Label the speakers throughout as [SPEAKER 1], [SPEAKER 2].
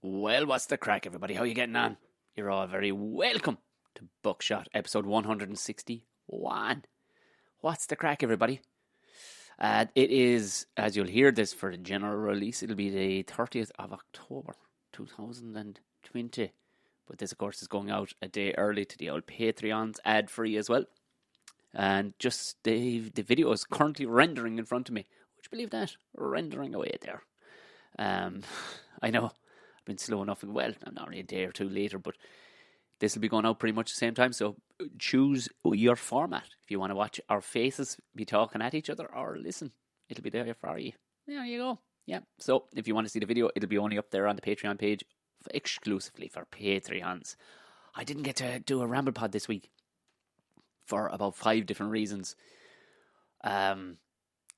[SPEAKER 1] Well, what's the crack, everybody? How you getting on? You're all very welcome to Buckshot, episode 161. What's the crack, everybody? It is, as you'll hear this for the general release, it'll be the 30th of October, 2020. But this, of course, is going out a day early to the old Patreons, ad-free as well. And just the video is currently rendering in front of me. Would you believe that? Rendering away there. I know. Been slow enough. Well, I'm not really a day or two later, but this will be going out pretty much the same time. So choose your format. If you want to watch our faces be talking at each other, or listen, it'll be there for you. There you go. Yeah. So if you want to see the video, it'll be only up there on the Patreon page exclusively for Patreons. I didn't get to do a ramble pod this week for about 5 different reasons.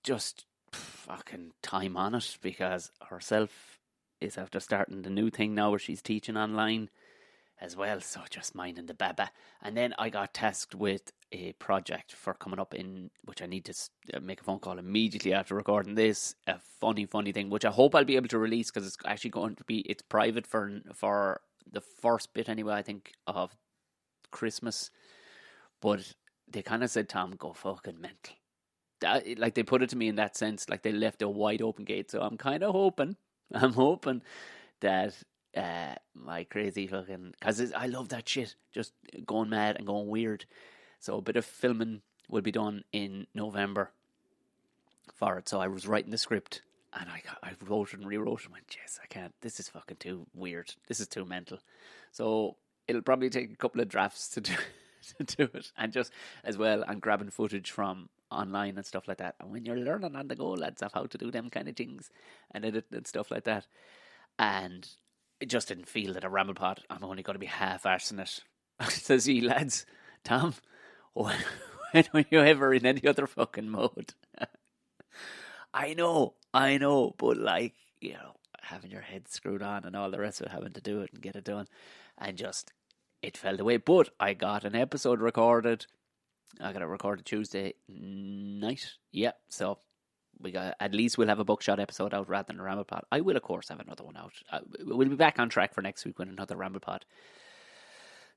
[SPEAKER 1] Just fucking time on it, because herself is after starting the new thing now where she's teaching online as well, so just minding the baba. And then I got tasked with a project for coming up in, which I need to make a phone call immediately after recording this, a funny thing, which I hope I'll be able to release, because it's actually going to be, it's private for the first bit anyway, I think, of Christmas. But they kind of said, Tom, go fucking mental. Like, they put it to me in that sense, like they left a wide open gate. So I'm kind of hoping that my crazy fucking, because I love that shit, just going mad and going weird. So a bit of filming will be done in November for it. So I was writing the script, and I wrote it and rewrote it and went, yes, I can't, this is fucking too weird, this is too mental. So it'll probably take a couple of drafts to do it, and just as well, and grabbing footage from online and stuff like that. And when you're learning on the go, lads, of how to do them kind of things and edit and stuff like that, and it just didn't feel that a ramble pod, I'm only going to be half-arsing it. Says he, lads, Tom, when were you ever in any other fucking mode? I know, but like, you know, having your head screwed on and all the rest of it, having to do it and get it done, and just, it fell away. But I got an episode recorded. I got it recorded Tuesday night. Yeah, so we got, at least we'll have a Buckshot episode out rather than a ramble pod. I will, of course, have another one out. We'll be back on track for next week with another ramble pod.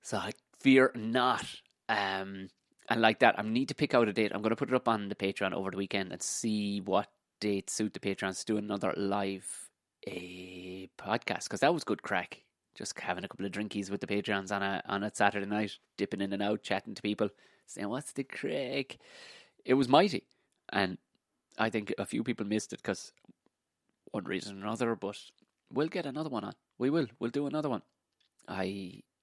[SPEAKER 1] So I fear not. And like that, I need to pick out a date. I'm going to put it up on the Patreon over the weekend and see what dates suit the Patrons to do another live podcast, because that was good crack. Just having a couple of drinkies with the Patreons on a Saturday night, dipping in and out, chatting to people, saying, what's the crack? It was mighty. And I think a few people missed it because one reason or another, but we'll get another one on. We'll do another one.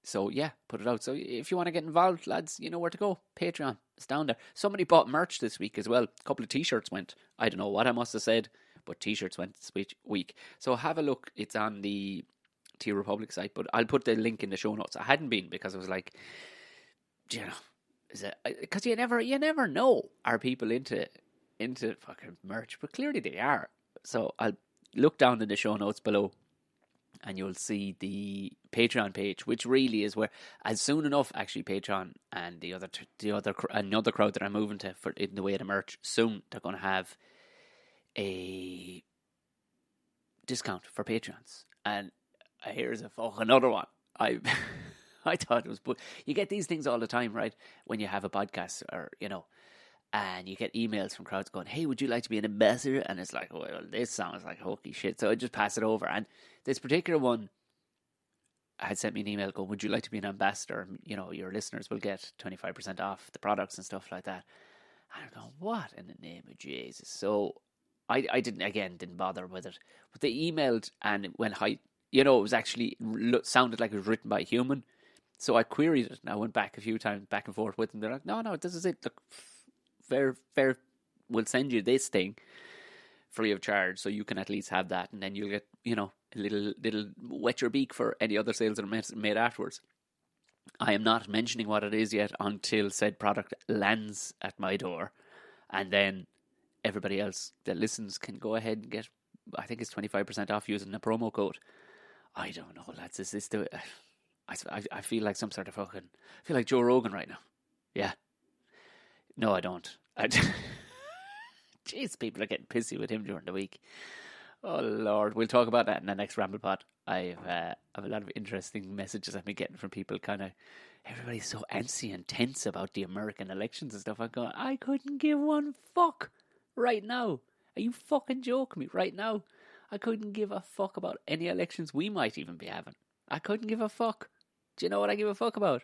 [SPEAKER 1] So yeah, put it out. So if you want to get involved, lads, you know where to go. Patreon, it's down there. Somebody bought merch this week as well. A couple of t-shirts went. I don't know what I must have said, but t-shirts went this week. So have a look. It's on the T Republic site, but I'll put the link in the show notes. I hadn't been, because I was like, you know, is it, because you never know, are people into fucking merch? But clearly they are. So I'll look down in the show notes below, and you'll see the Patreon page, which really is where, as soon enough, actually, Patreon and another crowd that I'm moving to for in the way of the merch, soon they're going to have a discount for Patreons. And here's a fucking other one. I thought it was, but you get these things all the time, right? When you have a podcast, or, you know, and you get emails from crowds going, hey, would you like to be an ambassador? And it's like, well, this sounds like hokey shit. So I just pass it over. And this particular one had sent me an email going, would you like to be an ambassador? You know, your listeners will get 25% off the products and stuff like that. And I'm going, what in the name of Jesus? So I didn't bother with it. But they emailed, and it went high. You know, it was actually, sounded like it was written by a human. So I queried it, and I went back a few times, back and forth with them. They're like, no, this is it. Look, fair, we'll send you this thing free of charge, so you can at least have that, and then you'll get, you know, a little wet your beak for any other sales that are made afterwards. I am not mentioning what it is yet until said product lands at my door, and then everybody else that listens can go ahead and get, I think it's 25% off using a promo code. I don't know, lads. Is this the... I feel like some sort of fucking... I feel like Joe Rogan right now. Yeah. No, I don't. Jeez, people are getting pissy with him during the week. Oh, Lord. We'll talk about that in the next Ramble Pod. I've a lot of interesting messages I've been getting from people. Kind of, everybody's so antsy and tense about the American elections and stuff. I'm going, I couldn't give one fuck right now. Are you fucking joking me right now? I couldn't give a fuck about any elections we might even be having. I couldn't give a fuck. Do you know what I give a fuck about?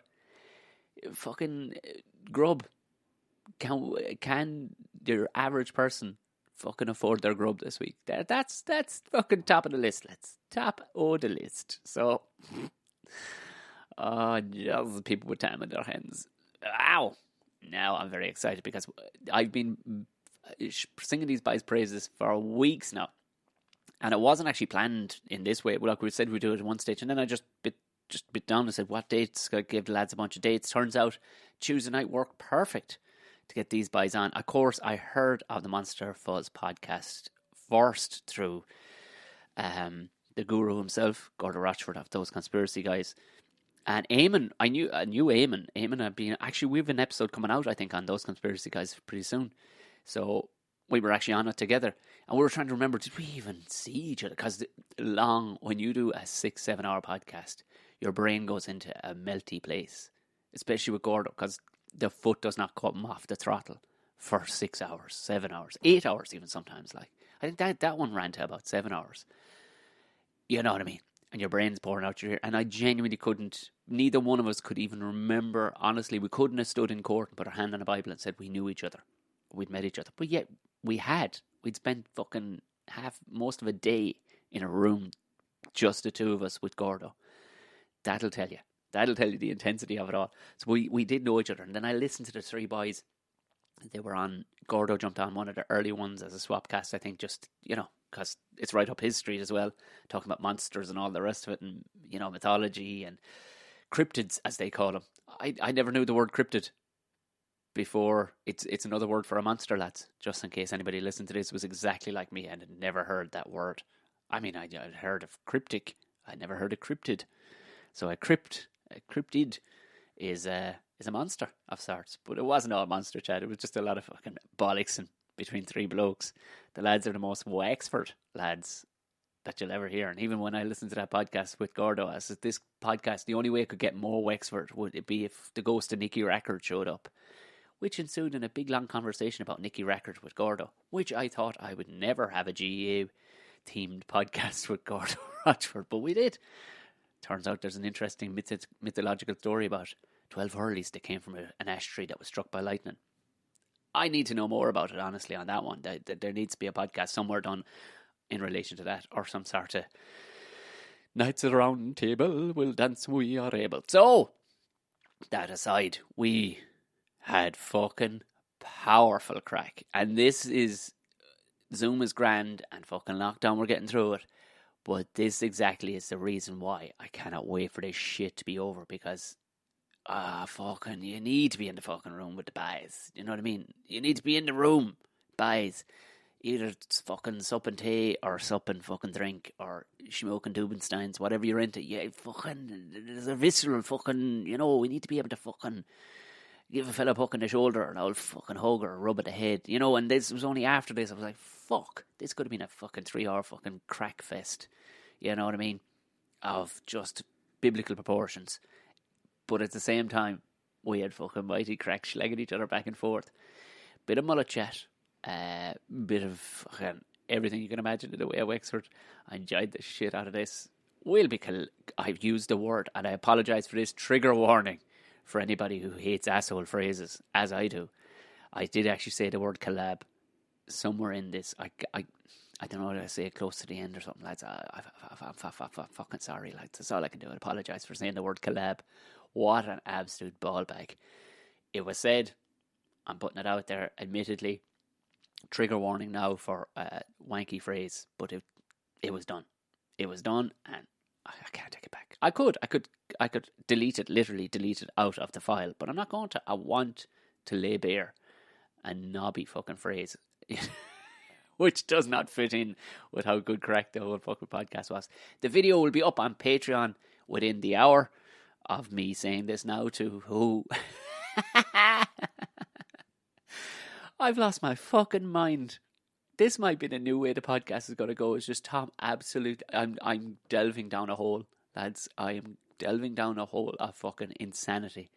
[SPEAKER 1] Fucking grub. Can your average person fucking afford their grub this week? That's fucking top of the list. Let's top of the list. So, oh, just people with time in their hands. Ow! Now I'm very excited because I've been singing these Boyz praises for weeks now, and it wasn't actually planned in this way. Like we said, we'd do it at one stage, and then I just bit down and said, "What dates?" I gave the lads a bunch of dates. Turns out Tuesday night worked perfect to get these Boyz on. Of course, I heard of the Monster Fuzz podcast first through the guru himself, Gordon Rochford, of those conspiracy guys. And Eamon, I knew Eamon. Eamon had been, actually, we have an episode coming out, I think, on those conspiracy guys pretty soon. So we were actually on it together. And we were trying to remember, did we even see each other? Because when you do a 6-7 hour podcast, your brain goes into a melty place, especially with Gordo, because the foot does not come off the throttle for 6 hours, 7 hours, 8 hours even sometimes. Like, I think that one ran to about 7 hours. You know what I mean? And your brain's pouring out your ear. And I genuinely couldn't, neither one of us could even remember, honestly, we couldn't have stood in court and put our hand on a Bible and said we knew each other. We'd met each other. But yet, we'd spent fucking most of a day in a room, just the two of us with Gordo. That'll tell you the intensity of it all. So we did know each other. And then I listened to the three boys. They were on, Gordo jumped on one of the early ones as a swap cast, I think, just, because it's right up his street as well, talking about monsters and all the rest of it, and, mythology and cryptids, as they call them. I never knew the word cryptid before. It's another word for a monster, lads, just in case anybody listening to this was exactly like me and had never heard that word. I mean, I'd heard of cryptic. I never heard of cryptid. So a cryptid is a monster of sorts, but it wasn't all monster chat. It was just a lot of fucking bollocks and between three blokes. The lads are the most Wexford lads that you'll ever hear. And even when I listened to that podcast with Gordo, I said, this podcast, the only way it could get more Wexford would it be if the ghost of Nicky Rackard showed up, which ensued in a big long conversation about Nicky Rackard with Gordo, which I thought I would never have a GEA themed podcast with Gordo Rochford, but we did. Turns out there's an interesting mythological story about 12 hurleys that came from an ash tree that was struck by lightning. I need to know more about it, honestly, on that one. There needs to be a podcast somewhere done in relation to that, or some sort of Knights at the Round Table will dance, we are able. So, that aside, we had fucking powerful crack. And this is, Zoom is grand and fucking lockdown, we're getting through it. But this exactly is the reason why I cannot wait for this shit to be over, because fucking, you need to be in the fucking room with the Boyz. You know what I mean? You need to be in the room, Boyz. Either it's fucking supping tea or supping fucking drink or smoking Dubensteins, whatever you're into. Yeah, fucking, there's a visceral fucking, we need to be able to fucking give a fella a hook in the shoulder or an old fucking hug or a rub of the head, and this was only after this I was like, fuck, this could have been a fucking 3 hour fucking crack fest, you know what I mean, of just biblical proportions. But at the same time, we had fucking mighty crack slagging each other back and forth. Bit of mullet chat, bit of fucking everything you can imagine in the way of Wexford. I enjoyed the shit out of this. I've used the word, and I apologise for this trigger warning for anybody who hates asshole phrases, as I do. I did actually say the word collab somewhere in this. I don't know, did I say it close to the end or something, lads? I'm fucking sorry, lads. That's all I can do. I apologise for saying the word collab. What an absolute ball bag. It was said, I'm putting it out there, admittedly, trigger warning now for a wanky phrase, but it was done. It was done, and I can't take it back. I could delete it, literally delete it out of the file, but I'm not going to. I want to lay bare a knobby fucking phrase, which does not fit in with how good crack the whole fucking podcast was. The video will be up on Patreon within the hour of me saying this now to who. I've lost my fucking mind. This might be the new way the podcast is going to go. It's just Tom absolute. I'm delving down a hole, lads. I am delving down a hole of fucking insanity,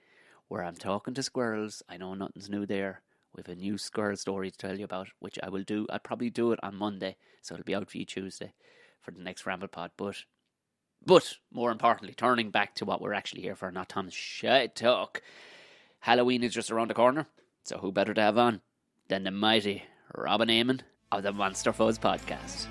[SPEAKER 1] where I'm talking to squirrels. I know nothing's new there. We have a new squirrel story to tell you about, which I will do. I'll probably do it on Monday, so it'll be out for you Tuesday for the next Ramble Pod. But more importantly, turning back to what we're actually here for, not Tom's shit talk. Halloween is just around the corner, so who better to have on than the mighty Rob and Eamon of the Monster Fuzz podcast.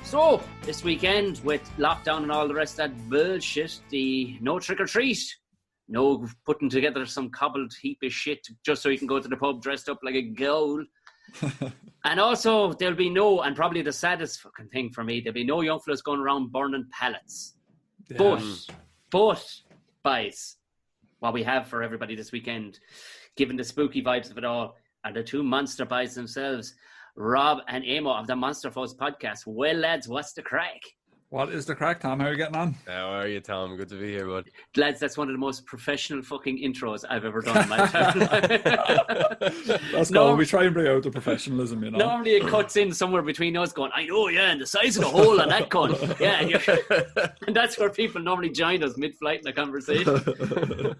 [SPEAKER 1] So, this weekend, with lockdown and all the rest of that bullshit, the no trick-or-treat, no putting together some cobbled heap of shit just so you can go to the pub dressed up like a ghoul. And also, there'll be no, and probably the saddest fucking thing for me, there'll be no young fellas going around burning pallets. Yeah. But, guys, what we have for everybody this weekend, given the spooky vibes of it all, are the two monster boys themselves, Rob and Eamon of the Monster Fuzz podcast. Well, lads, what's the crack?
[SPEAKER 2] What is the crack, Tom? How are you getting on?
[SPEAKER 3] How are you, Tom? Good to be here, bud.
[SPEAKER 1] Lads, that's one of the most professional fucking intros I've ever done in my time.
[SPEAKER 2] That's cool. We try and bring out the professionalism, you know.
[SPEAKER 1] Normally it cuts in somewhere between us going, I know, yeah, and the size of the hole on that cunt. Yeah, and that's where people normally join us mid-flight in the conversation.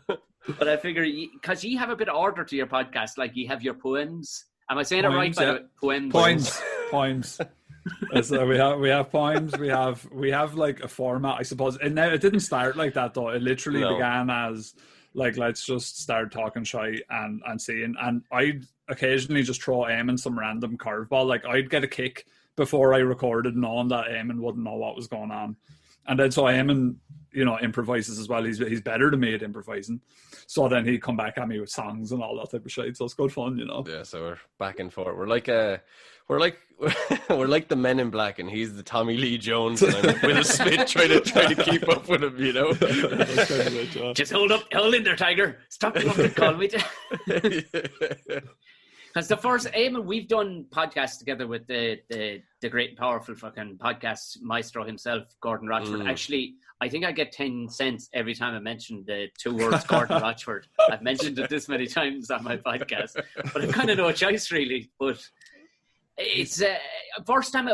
[SPEAKER 1] But I figure, because you have a bit of order to your podcast, like you have your poems. Am I saying it right?
[SPEAKER 2] Yeah. Poems. So we have poems. We have like a format, I suppose. And now it didn't start like that though. It literally began as like, let's just start talking shy and seeing. And I'd occasionally just throw Eamon some random curveball. Like I'd get a kick before I recorded, knowing that Eamon wouldn't know what was going on. And then so Eamon, improvises as well. He's better than me at improvising. So then he'd come back at me with songs and all that type of shit. So it's good fun,
[SPEAKER 3] Yeah, so we're back and forth. We're like we're like the Men in Black, and he's the Tommy Lee Jones, and I'm Will Smith trying to keep up with him,
[SPEAKER 2] That's kind of it, John.
[SPEAKER 1] Just hold in there, Tiger. Stop fucking calling me. Because the first, Eamon, we've done podcasts together with the great and powerful fucking podcast maestro himself, Gordon Rochford. Actually, I think I get 10 cents every time I mention the two words Gordon Rochford. I've mentioned it this many times on my podcast, but I've kind of no choice really. But it's the first time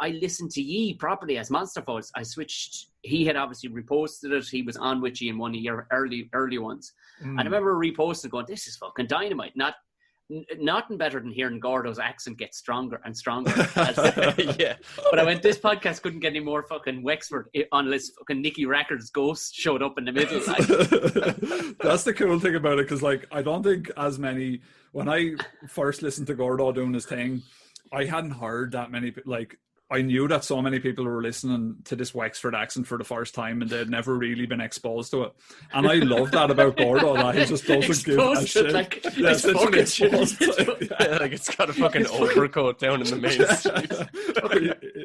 [SPEAKER 1] I listened to ye properly as Monster Fuzz, I switched. He had obviously reposted it. He was on with you in one of your early ones. And I remember reposting going, this is fucking dynamite. Nothing better than hearing Gordo's accent get stronger and stronger.
[SPEAKER 3] Yeah.
[SPEAKER 1] But I went, this podcast couldn't get any more fucking Wexford unless fucking Nicky Racker's ghost showed up in the middle.
[SPEAKER 2] That's the cool thing about it, because like I don't think as many, when I first listened to Gordo doing his thing, I hadn't heard that many, like I knew that so many people were listening to this Wexford accent for the first time and they'd never really been exposed to it. And I love that about Gordo, that he just doesn't give a shit.
[SPEAKER 1] Like,
[SPEAKER 2] it's fucking exposed.
[SPEAKER 3] Like it's got a fucking overcoat down in the main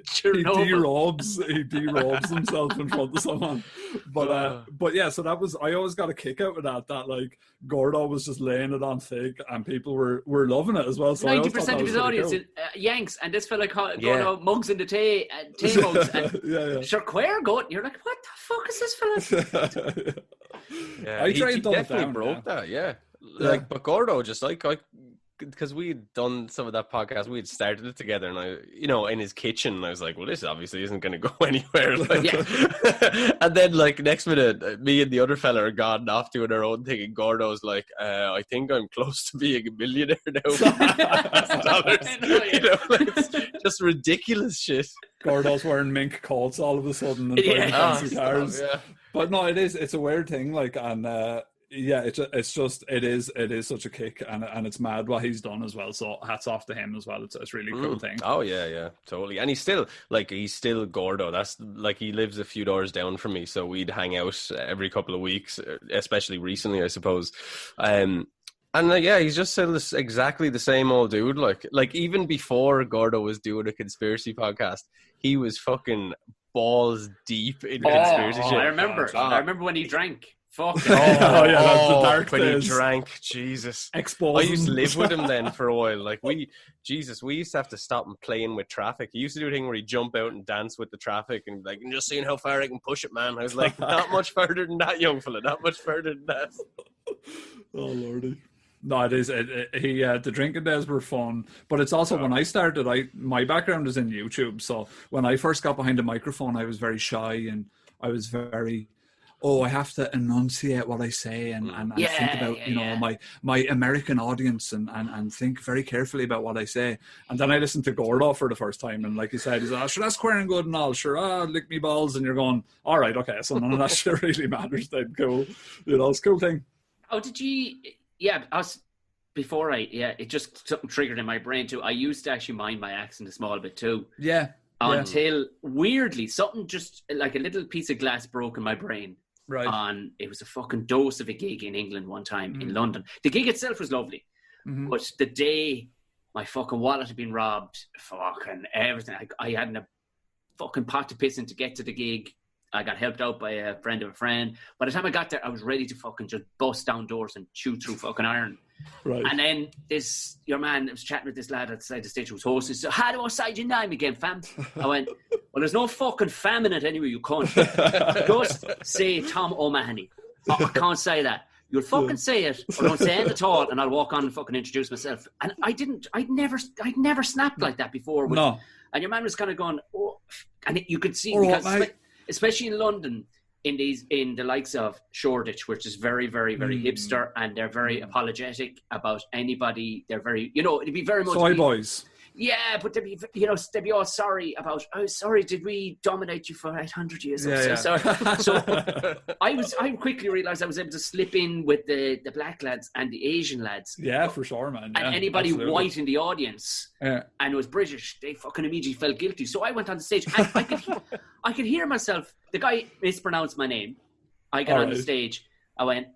[SPEAKER 3] street.
[SPEAKER 2] He derobes himself in front of someone. But yeah, so that was, I always got a kick out of that like Gordo was just laying it on thick and people were loving it as well. So
[SPEAKER 1] 90% of his audience is Yanks, and this fella Gordo mugs in the tea mugs, and sure, queer goat. You're like, what the fuck is this fella?
[SPEAKER 3] Yeah, he definitely broke that. Yeah, like, but Gordo just like because we'd done some of that podcast, we'd started it together, and I, in his kitchen, and I was like, well, this obviously isn't going to go anywhere. Like, and then, like, next minute, me and the other fella are gone off doing our own thing, and Gordo's like, I think I'm close to being a millionaire now. It's just ridiculous shit.
[SPEAKER 2] Gordo's wearing mink coats all of a sudden and driving fancy cars. But no, it's a weird thing, like, and it is such a kick, and it's mad what he's done as well. So hats off to him as well. It's a really cool thing.
[SPEAKER 3] Oh yeah, totally. And he's still Gordo. That's like, he lives a few doors down from me, so we'd hang out every couple of weeks, especially recently, I suppose. He's just still exactly the same old dude. Like even before Gordo was doing a conspiracy podcast, he was fucking balls deep in conspiracy shit.
[SPEAKER 1] I remember when he drank. Fucking
[SPEAKER 2] that's the dark
[SPEAKER 3] when
[SPEAKER 2] days.
[SPEAKER 3] He drank, Jesus.
[SPEAKER 2] Exposing.
[SPEAKER 3] I used to live with him then for a while. Like we used to have to stop him playing with traffic. He used to do a thing where he'd jump out and dance with the traffic and be like, I'm just seeing how far I can push it, man. I was like, not much further than that, young fella. Not much further than that.
[SPEAKER 2] Oh, Lordy. No, it is. The drinking days were fun, but it's also when I started. My background is in YouTube, so when I first got behind the microphone, I was very shy and I was very. I have to enunciate what I say and think about my American audience and think very carefully about what I say. And then I listened to Gordo for the first time, and like you said, he's like, sure, that's queer and good and all, sure, lick me balls, and you're going, all right, okay, so none of that shit really matters then, cool. It's a cool thing.
[SPEAKER 1] Oh, did you... Yeah, it just something triggered in my brain too. I used to actually mind my accent a small bit too.
[SPEAKER 2] Yeah.
[SPEAKER 1] Until weirdly, something just like a little piece of glass broke in my brain. Right. It was a fucking dose of a gig in England one time in London. The gig itself was lovely, but the day my fucking wallet had been robbed, fucking everything. I hadn't a fucking pot to piss in to get to the gig. I got helped out by a friend of a friend. By the time I got there, I was ready to fucking just bust down doors and chew through fucking iron. Right. And then your man was chatting with this lad outside the stage who was hosting. So, how do I say your name again, fam? I went, well, there's no fucking fam in it anyway, you cunt. Just say Tom O'Mahony. I can't say that. You'll fucking say it, or don't say it at all, and I'll walk on and fucking introduce myself. And I'd never snapped like that before. No. And your man was kind of going, and you could see, because especially in London, in the likes of Shoreditch, which is very, very, very hipster, and they're very apologetic about anybody. They're very, it'd be very much
[SPEAKER 2] soy boys.
[SPEAKER 1] Yeah, but they'd be all sorry about. Oh, sorry, did we dominate you for 800 years? I'm so sorry. So I quickly realised I was able to slip in with the black lads and the Asian lads.
[SPEAKER 2] Yeah, for sure, man. Yeah,
[SPEAKER 1] and anybody white in the audience and was British, they fucking immediately felt guilty. So I went on the stage. And I could hear myself. The guy mispronounced my name. I got on the stage. I went,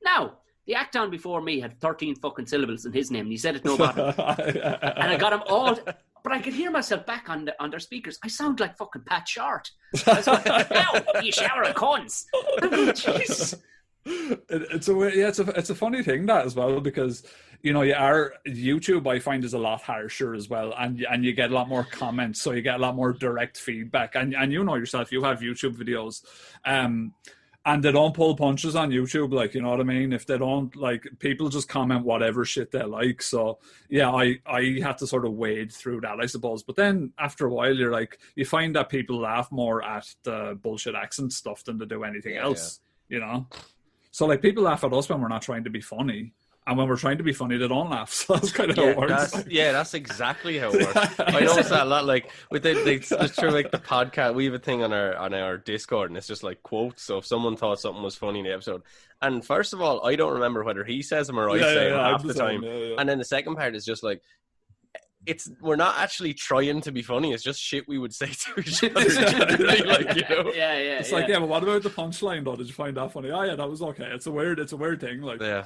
[SPEAKER 1] now. The act on before me had 13 fucking syllables in his name, and he said it no bother. And I got them all, but I could hear myself back on their speakers. I sound like fucking Pat Short. I was like, now, you shower of cons. Jesus.
[SPEAKER 2] It's a funny thing that as well, because YouTube I find is a lot harsher as well, and you get a lot more comments, so you get a lot more direct feedback, and yourself, you have YouTube videos, and they don't pull punches on YouTube, like, you know what I mean? If they don't, like, people just comment whatever shit they like. So, yeah, I had to sort of wade through that, I suppose. But then after a while, you find that people laugh more at the bullshit accent stuff than they do anything else, So, like, people laugh at us when we're not trying to be funny. And when we're trying to be funny, they don't laugh. So that's kind of how it works.
[SPEAKER 3] That's exactly how it works. I notice that a lot. like with it's true. Like the podcast, we have a thing on our Discord, and it's just like quotes. So if someone thought something was funny in the episode, and first of all, I don't remember whether he says them or I say them half the time. And then the second part is just like, we're not actually trying to be funny. It's just shit we would say to each other generally, like,
[SPEAKER 1] Yeah.
[SPEAKER 2] It's like, but what about the punchline though? Did you find that funny? Oh yeah, that was okay. It's a weird thing. Like,
[SPEAKER 3] yeah.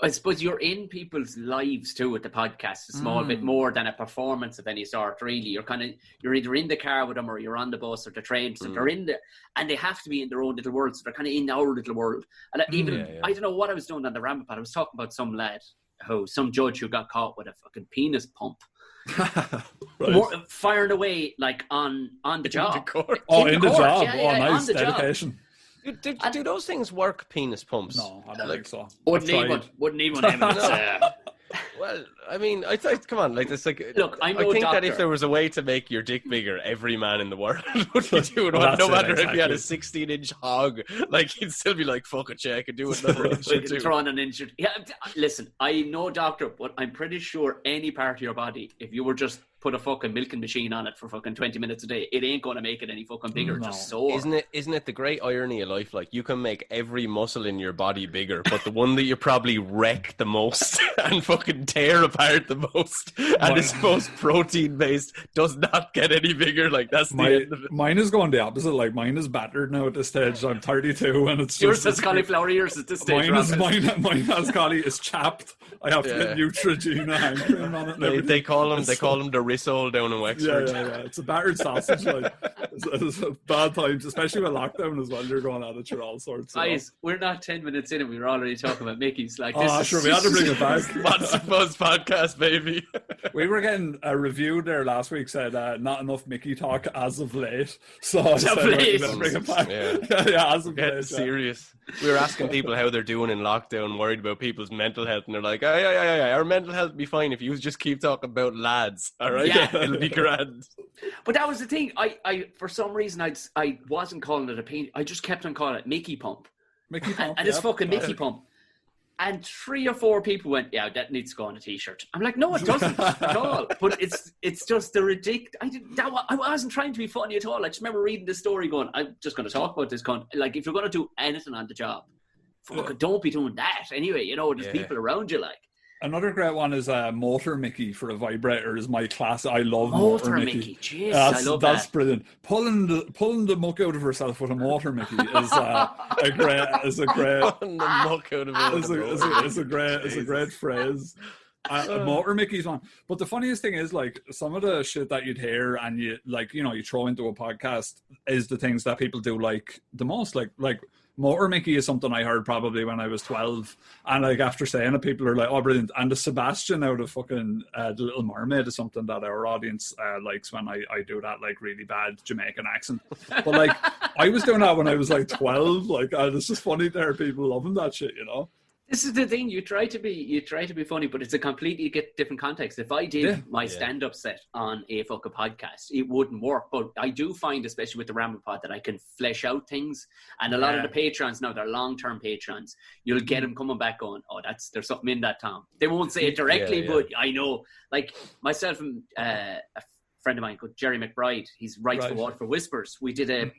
[SPEAKER 1] I suppose you're in people's lives too with the podcast a small bit more than a performance of any sort, really. You're either in the car with them or you're on the bus or the train. So they're in there, and they have to be in their own little world. So they're kind of in our little world. And I don't know what I was doing on the Ramapad. I was talking about some lad, some judge who got caught with a fucking penis pump. Firing away like on the job.
[SPEAKER 2] In the job. Nice dedication.
[SPEAKER 3] Do those things work, penis pumps?
[SPEAKER 2] No, I don't think so.
[SPEAKER 1] Wouldn't need one.
[SPEAKER 3] Well, I mean, come on, like it's like.
[SPEAKER 1] Look, I think
[SPEAKER 3] that if there was a way to make your dick bigger, every man in the world would be doing one. No matter if you had a 16-inch hog, like he'd still be like, "Fuck it, yeah, I could do another inch or two."
[SPEAKER 1] Throw on an inch. Yeah, listen, I'm no doctor, but I'm pretty sure any part of your body, if you were just put a fucking milking machine on it for fucking 20 minutes a day, it ain't going to make it any fucking bigger. No. Just sore.
[SPEAKER 3] Isn't it the great irony of life? Like, you can make every muscle in your body bigger, but the one that you probably wreck the most and fucking tear apart the most and is most protein based does not get any bigger. Like, that's the end of it.
[SPEAKER 2] Mine is going the opposite. Like, mine is battered now at this stage. I'm 32 and it's
[SPEAKER 1] yours has cauliflower ears at this stage.
[SPEAKER 2] Mine has cauli is chapped. I have to get Neutrogena hand cream on it.
[SPEAKER 3] They call them the Rissole down in Wexford.
[SPEAKER 2] Yeah. It's a battered sausage. Like, it's bad times, especially with lockdown as well. You're going at it for all sorts.
[SPEAKER 1] Guys, we're not 10 minutes in and we were already talking about Mickeys. Like,
[SPEAKER 2] we had to bring it back.
[SPEAKER 3] Fuzz podcast, baby.
[SPEAKER 2] We were getting a review there last week, said not enough Mickey talk as of late. So I said, let's bring it back. Yeah, as of late.
[SPEAKER 3] Serious. We were asking people how they're doing in lockdown, worried about people's mental health, and they're like, yeah, our mental health will be fine if you just keep talking about lads, all right?
[SPEAKER 1] Yeah.
[SPEAKER 3] It'll be grand.
[SPEAKER 1] But that was the thing. I for some reason, I wasn't calling it a pain. I just kept on calling it Mickey Pump.
[SPEAKER 2] Mickey Pump.
[SPEAKER 1] And it's fucking Mickey Pump. And 3 or 4 people went, yeah, that needs to go on a t-shirt. I'm like, no, it doesn't at all. But it's just the ridiculous. I wasn't trying to be funny at all. I just remember reading the story going, I'm just going to talk about this. Like, if you're going to do anything on the job, don't be doing that. Anyway, there's people around you, like.
[SPEAKER 2] Another great one is Motor Mickey for a vibrator is my class. I love Motor Mickey.
[SPEAKER 1] Jeez, I love that.
[SPEAKER 2] That's brilliant. Pulling the muck out of herself with a Motor Mickey is a great
[SPEAKER 3] Pulling the muck out of it
[SPEAKER 2] is a great phrase. Motor Mickey's one. But the funniest thing is, like, some of the shit that you'd hear and you throw into a podcast is the things that people do like the most. Like Motor Mickey is something I heard probably when I was 12, and like after saying it, people are like, "Oh, brilliant!" And the Sebastian out of fucking The Little Mermaid is something that our audience likes when I do that like really bad Jamaican accent. But like I was doing that when I was like 12. Like it's just funny there, people loving that shit,
[SPEAKER 1] This is the thing. You try to be funny, but it's a completely different context. If I did my stand-up set on a fucking podcast, it wouldn't work. But I do find, especially with the Ramble Pod, that I can flesh out things. And a lot of the patrons now, they're long-term patrons. You'll get them coming back going, "Oh, there's something in that, Tom." They won't say it directly, but I know. Like myself and a friend of mine called Jerry McBride. He's writes for Waterford Whispers. We did a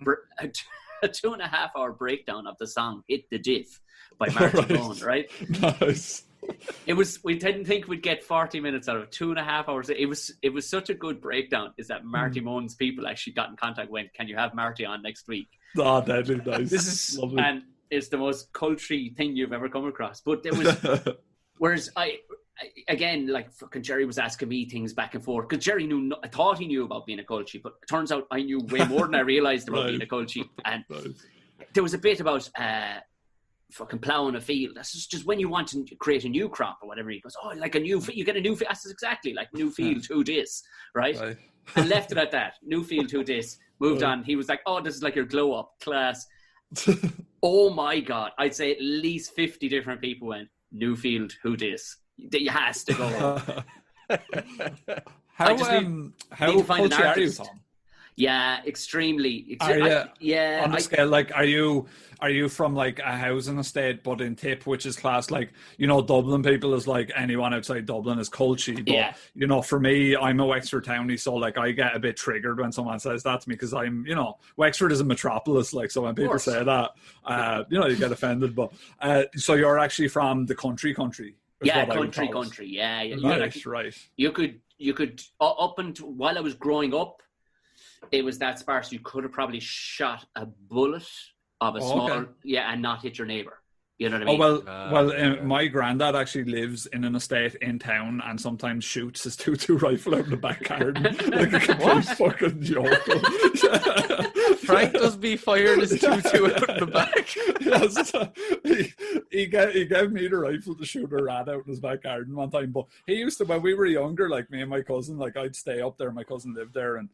[SPEAKER 1] 2.5-hour breakdown of the song "Hit the Diff" by Marty Bone, right?
[SPEAKER 2] Nice.
[SPEAKER 1] We didn't think we'd get 40 minutes out of 2.5 hours. It was such a good breakdown. Is that Marty Bone's people actually got in contact? Went, "Can you have Marty on next week?"
[SPEAKER 2] Oh, deadly nice.
[SPEAKER 1] This is lovely. And it's the most culty thing you've ever come across. But there was, whereas again, like fucking Jerry was asking me things back and forth because Jerry I thought he knew about being a culty, but it turns out I knew way more than I realized about being a culty. And there was a bit about fucking ploughing a field. That's just when you want to create a new crop or whatever. He goes, "Oh, like a new you get a new field." That's exactly like new field, who dis, right? And left it at that. New field, who dis. Moved on. He was like, "Oh, this is like your glow up class." Oh my God. I'd say at least 50 different people went, "New field, who dis." It has to go.
[SPEAKER 2] How culty are you, Tom?
[SPEAKER 1] Yeah, extremely.
[SPEAKER 2] On a scale, like, are you from like a housing estate, but in Tip, which is class, like, Dublin people is like anyone outside Dublin is culty. But, for me, I'm a Wexford townie, so like I get a bit triggered when someone says that to me because I'm, Wexford is a metropolis, like, so when people say that, you get offended. But so you're actually from the country.
[SPEAKER 1] Yeah, country. Yeah.
[SPEAKER 2] Right.
[SPEAKER 1] You could up until while I was growing up, it was that sparse. You could have probably shot a bullet of a small, and not hit your neighbour. You know what I mean?
[SPEAKER 2] My granddad actually lives in an estate in town and sometimes shoots his 2.2 rifle out in the back garden like a complete fucking joke.
[SPEAKER 3] Frank does be firing his 2.2 out in the back.
[SPEAKER 2] Yes, he gave me the rifle to shoot a rat out in his back garden one time. But he used to, when we were younger, like me and my cousin, like I'd stay up there. My cousin lived there, and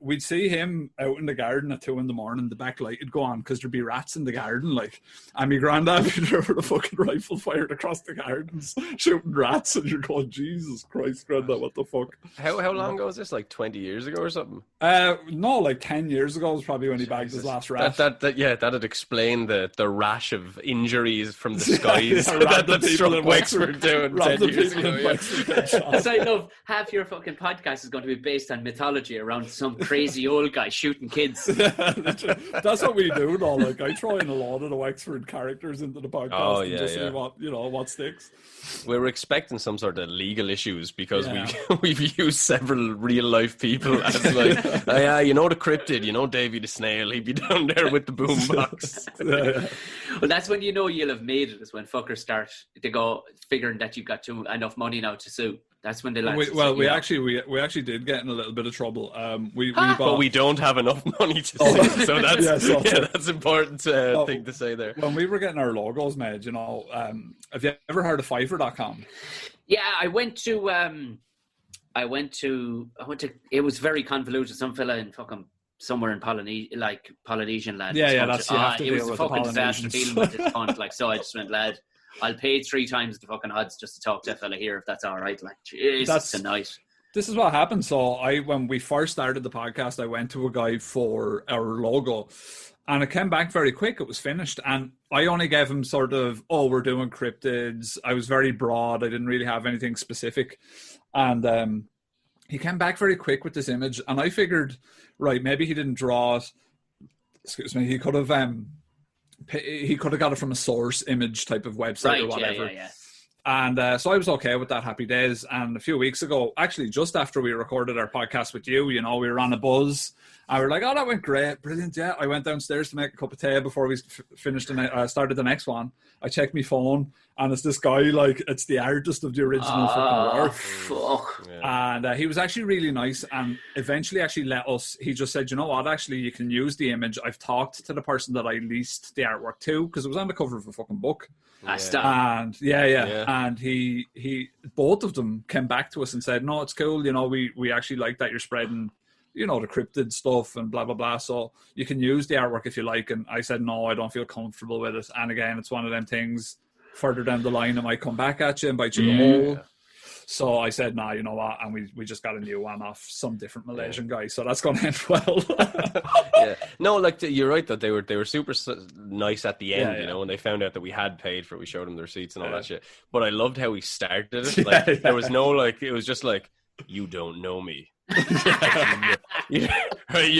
[SPEAKER 2] we'd see him out in the garden at 2 a.m. The back light would go on because there'd be rats in the garden, like, and my granddad would be there with a fucking rifle fired across the gardens shooting rats, and you're going, Jesus Christ, granddad, what the fuck?
[SPEAKER 3] How long ago was this? Like 20 years ago or something?
[SPEAKER 2] No, like 10 years ago was probably when he bagged his last rat.
[SPEAKER 3] That'd explain the rash of injuries from the skies that struck Wexford down 10 years ago.
[SPEAKER 1] Because I love half your fucking podcast is going to be based on mythology around some crazy old guy shooting kids.
[SPEAKER 2] That's what we do, though. Like, I throw in a lot of the Wexford characters into the podcast see what sticks.
[SPEAKER 3] We were expecting some sort of legal issues because we've used several real life people as like, the cryptid, Davy the Snail, he'd be down there with the boombox.
[SPEAKER 1] Well, that's when you'll have made it, is when fuckers start to go figuring that you've got enough money now to sue. That's when the lads.
[SPEAKER 2] We actually did get in a little bit of trouble. We
[SPEAKER 3] bought, but we don't have enough money to sing, so that's important thing to say there.
[SPEAKER 2] When we were getting our logos made, you know, have you ever heard of Fiverr.com?
[SPEAKER 1] Yeah, I went to. It was very convoluted. Some fella in fucking somewhere in Polynesian lad.
[SPEAKER 2] Yeah, that's you have to
[SPEAKER 1] it
[SPEAKER 2] deal
[SPEAKER 1] was a
[SPEAKER 2] with
[SPEAKER 1] fucking
[SPEAKER 2] the
[SPEAKER 1] disaster
[SPEAKER 2] Polynesians.
[SPEAKER 1] dealing with this cunt. Like, so I just went, lad, I'll pay 3 times the fucking odds just to talk to a fella here if that's all right. Like, Jesus, tonight.
[SPEAKER 2] This is what happened. So when we first started the podcast, I went to a guy for our logo, and it came back very quick. It was finished, and I only gave him sort of, we're doing cryptids. I was very broad. I didn't really have anything specific, and he came back very quick with this image, and I figured, right, maybe he didn't draw it. Excuse me. He could have got it from a source image type of website or whatever.
[SPEAKER 1] Yeah.
[SPEAKER 2] And so I was okay with that. Happy days. And a few weeks ago, actually, just after we recorded our podcast with you, you know, we were on a buzz. And we were like, that went great. Brilliant. Yeah. I went downstairs to make a cup of tea before we started the next one. I checked my phone, and it's this guy, like, it's the artist of the original fucking work.
[SPEAKER 1] Fuck.
[SPEAKER 2] Yeah. And he was actually really nice, and eventually actually let us, he just said, you know what, actually, you can use the image. I've talked to the person that I leased the artwork to, because it was on the cover of a fucking book. And and he both of them came back to us and said, no, it's cool, you know, we actually like that you're spreading, you know, the cryptid stuff and blah blah blah, so you can use the artwork if you like. And I said, no, I don't feel comfortable with it. And again, it's one of them things, further down the line it might come back at you and bite you in the hole. So I said, nah, you know what, and we just got a new one off some different Malaysian guy, so that's going to end well.
[SPEAKER 3] No, like, you're right that they were super nice at the end, you know, when they found out that we had paid for it. We showed them the receipts and all that shit. But I loved how he started it. Like, there was no, like, it was just like, you don't know me. He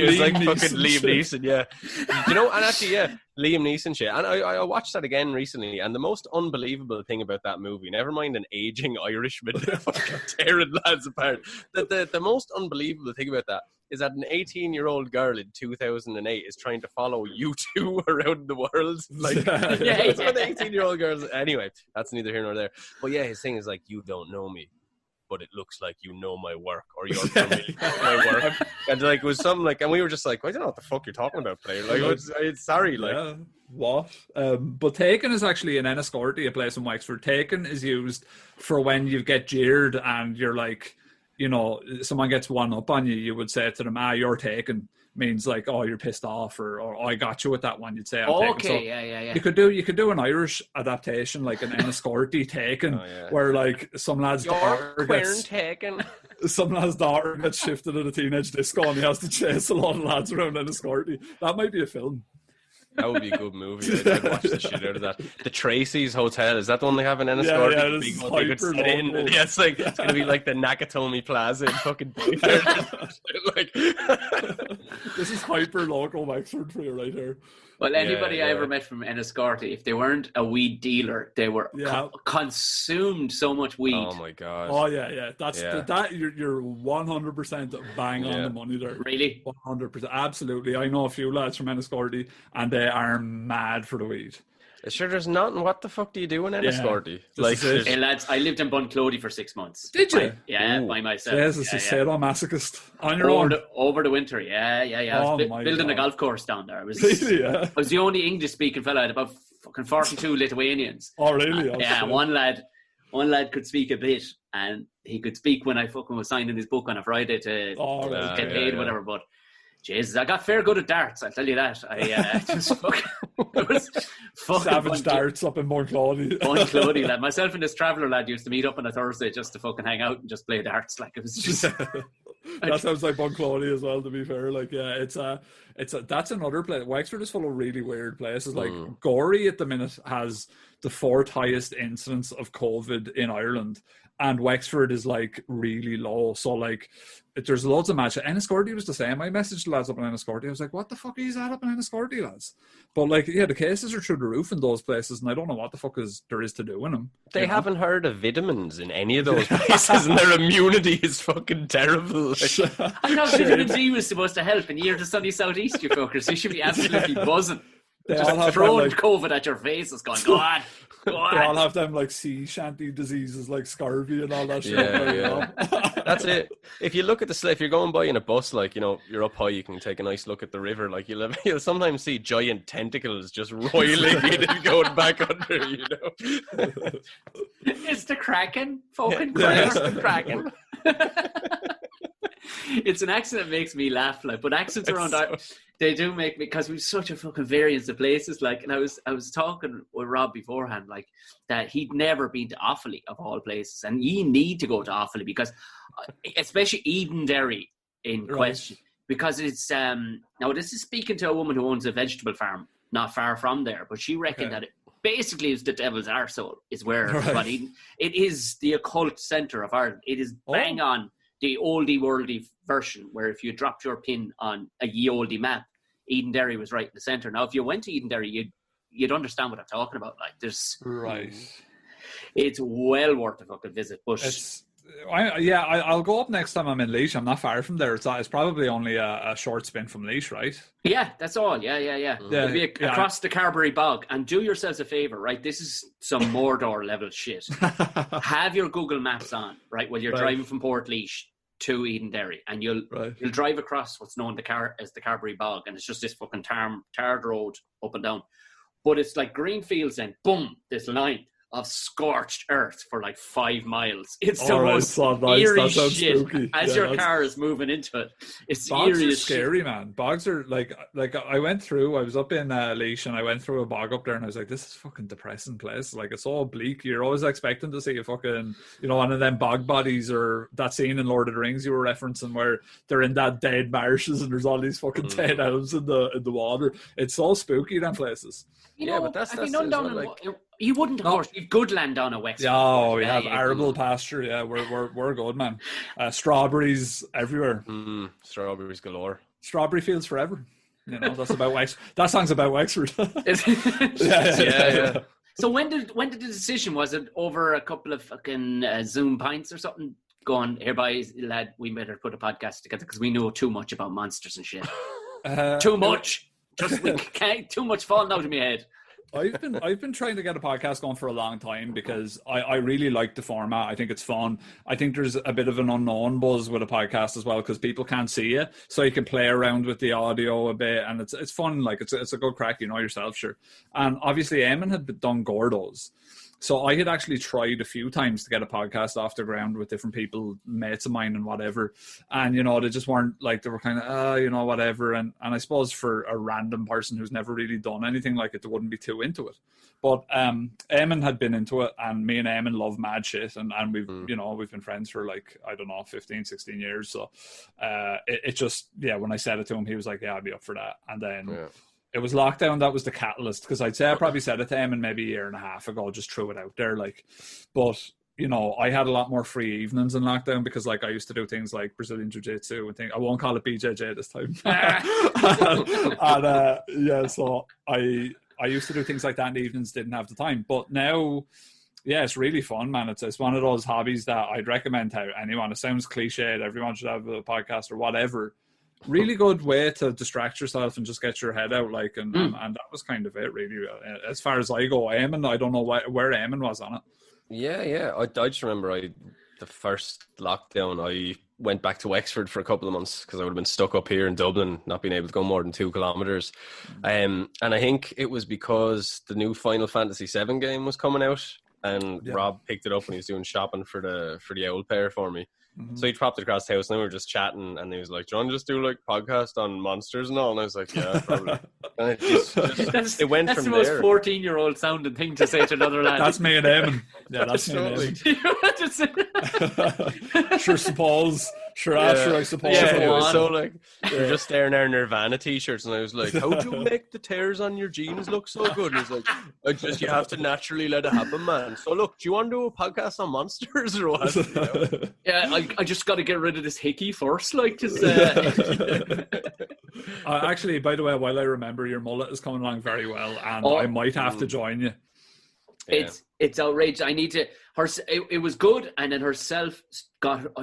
[SPEAKER 3] was like fucking Liam Neeson, you know. And actually, Liam Neeson shit. And I watched that again recently, and the most unbelievable thing about that movie, never mind an aging Irishman fucking tearing lads apart, the most unbelievable thing about that is that an 18-year-old girl in 2008 is trying to follow you two around the world. Like, it's what the 18-year-old girls. Anyway, that's neither here nor there. But yeah, his thing is like, you don't know me, but it looks like you know my work, or you're familiar with my work. And like, it was something like, and we were just like, I don't know what the fuck you're talking about, player. Like, sorry, like.
[SPEAKER 2] What? But Taken is actually in Enniscorthy, a place in Wexford. Taken is used for when you get jeered and you're like, you know, someone gets one up on you, you would say to them, you're taken. Means like, oh, you're pissed off, or I got you with that one. You'd say,
[SPEAKER 1] okay,
[SPEAKER 2] yeah. You could do an Irish adaptation, like an Enniscorthy Taken, where like some lad's daughter gets
[SPEAKER 1] taken.
[SPEAKER 2] Some lad's daughter gets shifted at a teenage disco, and he has to chase a lot of lads around Enniscorthy. That might be a film.
[SPEAKER 3] That would be a good movie. I'd watch the shit out of that. The Tracy's Hotel, is that the one they have in Enniscorthy?
[SPEAKER 2] Yeah,
[SPEAKER 3] it's like, it's going to be like the Nakatomi Plaza in fucking like,
[SPEAKER 2] this is hyper local Wexford for you right here.
[SPEAKER 1] Well, anybody I ever met from Enniscorthy, if they weren't a weed dealer, they were consumed so much weed.
[SPEAKER 3] Oh my god.
[SPEAKER 2] Oh yeah. That's that. You're 100% bang on the money there.
[SPEAKER 1] Really?
[SPEAKER 2] 100%. Absolutely. I know a few lads from Enniscorthy, and they are mad for the weed.
[SPEAKER 3] Sure, there's nothing. What the fuck do you do in Enniscorthy? Like,
[SPEAKER 1] hey lads, I lived in Bunclody for 6 months.
[SPEAKER 2] Did you?
[SPEAKER 1] By myself.
[SPEAKER 2] Yes, it's a sadomasochist on your own.
[SPEAKER 1] Over the winter, I was building a golf course down there. I was the only English-speaking fella. I had about fucking 42 Lithuanians.
[SPEAKER 2] Oh, really?
[SPEAKER 1] One lad could speak a bit, and he could speak when I fucking was signing his book on a Friday to get paid, whatever. But Jesus, I got fair good at darts, I'll tell you that. I just fucking
[SPEAKER 2] savage darts up in
[SPEAKER 1] Bunclody, lad. Myself and this traveller lad used to meet up on a Thursday just to fucking hang out and just play darts. Like, it was just
[SPEAKER 2] that sounds like Bunclody as well, to be fair. Like, that's another place. Wexford is full of really weird places. Like, Gorey at the minute has the 4th highest incidence of COVID in Ireland, and Wexford is like really low. So like, there's loads of matches. Enniscorthy was the same. I messaged the lads up in Enniscorthy. I was like, what the fuck are you at up in Enniscorthy, lads? But like, the cases are through the roof in those places, and I don't know what the fuck there is to do in them.
[SPEAKER 3] They haven't heard of vitamins in any of those places, and their immunity is fucking terrible. Like,
[SPEAKER 1] I thought vitamin D was supposed to help, and you're the sunny southeast, you fuckers. You should be absolutely buzzing. Just throwing COVID at your face is going, go on.
[SPEAKER 2] They all have them like sea shanty diseases like scurvy and all that shit.
[SPEAKER 3] Yeah. That's it. If you look at if you're going by in a bus, like, you know, you're up high, you can take a nice look at the river. Like you'll sometimes see giant tentacles just roiling in and going back under, you know.
[SPEAKER 1] It's the Kraken, fucking Kraken. It's an accent that makes me laugh, like, but accents around they do make me, because we've such a fucking variance of places, like, and I was talking with Rob beforehand, like, that he'd never been to Offaly of all places, and you need to go to Offaly because, especially Edenderry in question, because it's now this is speaking to a woman who owns a vegetable farm not far from there, but she reckoned that it basically is the devil's arsehole is where but it is the occult centre of Ireland. It is bang on the oldie worldy version, where if you dropped your pin on a ye olde map, Edenderry was right in the centre. Now, if you went to Edenderry, you'd understand what I'm talking about. Like, there's it's well worth a fucking visit. But
[SPEAKER 2] I'll go up next time I'm in Laois. I'm not far from there. It's probably only a short spin from Laois, right?
[SPEAKER 1] Yeah, that's all. Yeah. It'll be across the Carberry Bog. And do yourselves a favour, right? This is some Mordor level shit. Have your Google Maps on, right, while you're driving from Portlaoise to Edenderry, and you'll drive across what's known as the Carberry Bog, and it's just this fucking tarred road up and down. But it's like green fields and boom, this line of scorched earth for like 5 miles. It's the most eerie shit spooky. As your car is moving into it. It's
[SPEAKER 2] bogs
[SPEAKER 1] eerie
[SPEAKER 2] are scary, shit. Man. Bogs are like I was up in Laois and I went through a bog up there and I was like, this is a fucking depressing place. Like, it's all bleak. You're always expecting to see a fucking, you know, one of them bog bodies, or that scene in Lord of the Rings you were referencing where they're in that dead marshes and there's all these fucking dead elves in the water. It's all spooky, them places.
[SPEAKER 1] You know, but that's you wouldn't, of course. You've good land down at Wexford.
[SPEAKER 2] Yeah, we have arable pasture. Yeah, we're good, man. Strawberries everywhere.
[SPEAKER 3] Strawberries galore.
[SPEAKER 2] Strawberry fields forever. You know, that's about Wexford. That song's about Wexford.
[SPEAKER 3] Yeah.
[SPEAKER 1] So when did the decision? Was it over a couple of fucking Zoom pints or something? Going, here, boys, lad, we better put a podcast together because we know too much about monsters and shit. Too much. Just too much falling out of my head.
[SPEAKER 2] I've been trying to get a podcast going for a long time because I really like the format. I think it's fun. I think there's a bit of an unknown buzz with a podcast as well because people can't see you, so you can play around with the audio a bit, and it's fun. Like, it's a good crack, you know yourself, sure. And obviously, Eamon had done Gordo's. So I had actually tried a few times to get a podcast off the ground with different people, mates of mine and whatever. And, you know, they just weren't like, they were kind of, you know, whatever. And I suppose for a random person who's never really done anything like it, they wouldn't be too into it. But Eamon had been into it, and me and Eamon love mad shit. And we've, you know, we've been friends for like, I don't know, 15, 16 years. So it just, when I said it to him, he was like, yeah, I'd be up for that. And then... Yeah. It was lockdown that was the catalyst, because I'd say I probably said it to him and maybe a year and a half ago, just threw it out there. Like, but, you know, I had a lot more free evenings in lockdown because, like, I used to do things like Brazilian Jiu-Jitsu and things. I won't call it BJJ this time. So I used to do things like that in the evenings, didn't have the time. But now, yeah, it's really fun, man. It's one of those hobbies that I'd recommend to anyone. It sounds cliched. Everyone should have a podcast or whatever. Really good way to distract yourself and just get your head out, like, and that was kind of it, really. As far as I go, Eamon, I don't know where Eamon was on it.
[SPEAKER 3] Yeah. I just remember the first lockdown, I went back to Wexford for a couple of months because I would have been stuck up here in Dublin, not being able to go more than 2 kilometres. And I think it was because the new Final Fantasy VII game was coming out, and Rob picked it up when he was doing shopping for the old pair for me. So he popped it across the house and we were just chatting, and he was like, do you want to just do like podcast on monsters and all? And I was like, yeah, probably. And it went
[SPEAKER 1] that's
[SPEAKER 3] from
[SPEAKER 1] the most
[SPEAKER 3] there.
[SPEAKER 1] 14-year-old sounding thing to say to another lad.
[SPEAKER 2] That's me and Eamon. Yeah, that's me and Eamon. Sure, suppose. Sure, I suppose.
[SPEAKER 3] Yeah, it was so like, you're just staring at our Nirvana t-shirts, and I was like, how do you make the tears on your jeans look so good? And he's like, you have to naturally let it happen, man. So look, do you want to do a podcast on monsters or what? You know?
[SPEAKER 1] Yeah, I just got to get rid of this hickey first, like, just...
[SPEAKER 2] Actually, by the way, while I remember, your mullet is coming along very well, and I might have to join you.
[SPEAKER 1] It's outrageous. I need to. It was good, and then herself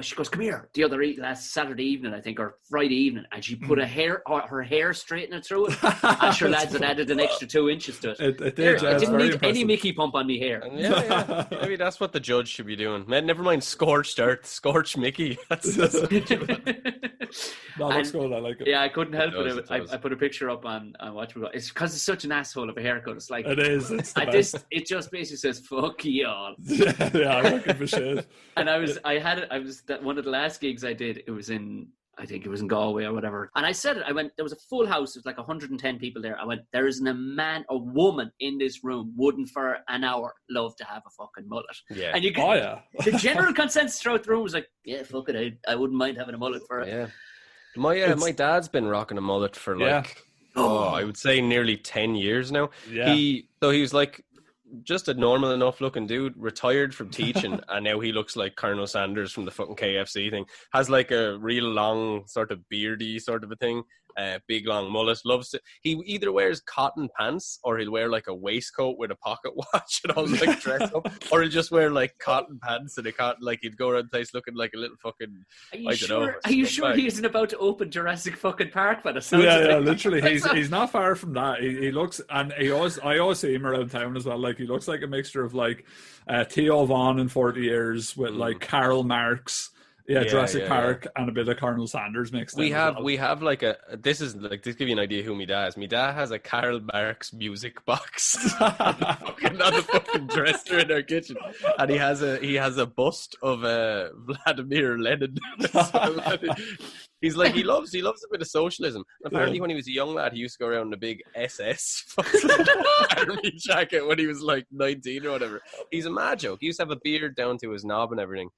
[SPEAKER 1] she goes, come here. The other last Saturday evening, I think, or Friday evening, and she put her hair straightener through it. And sure, lads, it added an extra 2 inches to it.
[SPEAKER 2] It did.
[SPEAKER 1] I didn't need any Mickey pump on me hair.
[SPEAKER 3] Yeah. Maybe that's what the judge should be doing. Man, never mind scorched earth, scorched Mickey. That's
[SPEAKER 2] No, looks good. I like it.
[SPEAKER 1] Yeah, I couldn't help it. I put a picture up on Watch Me Go. It's because it's such an asshole of a haircut. It's like
[SPEAKER 2] it is. It's the
[SPEAKER 1] best. It just basically says "fuck y'all."
[SPEAKER 2] Yeah, I'm looking for shit.
[SPEAKER 1] And I was that one of the last gigs I did. It was in, I think it was in Galway or whatever. And I said it. I went. There was a full house. It was like 110 people there. I went. There isn't a woman in this room wouldn't for an hour love to have a fucking mullet.
[SPEAKER 3] Yeah.
[SPEAKER 1] And you could, the general consensus throughout the room was like, yeah, fuck it. I wouldn't mind having a mullet for it.
[SPEAKER 3] Yeah. My dad's been rocking a mullet for I would say nearly 10 years now.
[SPEAKER 2] Yeah.
[SPEAKER 3] He was like just a normal enough looking dude, retired from teaching, and now he looks like Colonel Sanders from the fucking KFC thing. Has like a real long sort of beardy sort of a thing. Big long mullet. Loves to. He either wears cotton pants or he'll wear like a waistcoat with a pocket watch and all like dressed up, or he'll just wear like cotton pants and he'd go around the place looking like a little fucking.
[SPEAKER 1] Are you sure he isn't about to open Jurassic fucking Park? But
[SPEAKER 2] literally, he's not far from that. He looks, and I always see him around town as well. Like he looks like a mixture of like Theo Von in 40 Years with like Karl Marx. Yeah, Jurassic Park and a bit of Colonel Sanders mixed in.
[SPEAKER 3] We have like this give you an idea who my dad is. My dad has a Karl Marx music box on the fucking dresser in our kitchen, and he has a bust of Vladimir Lenin. He's like he loves a bit of socialism. Apparently, when he was a young lad, he used to go around in a big SS army jacket when he was like 19 or whatever. He's a mad joke. He used to have a beard down to his knob and everything,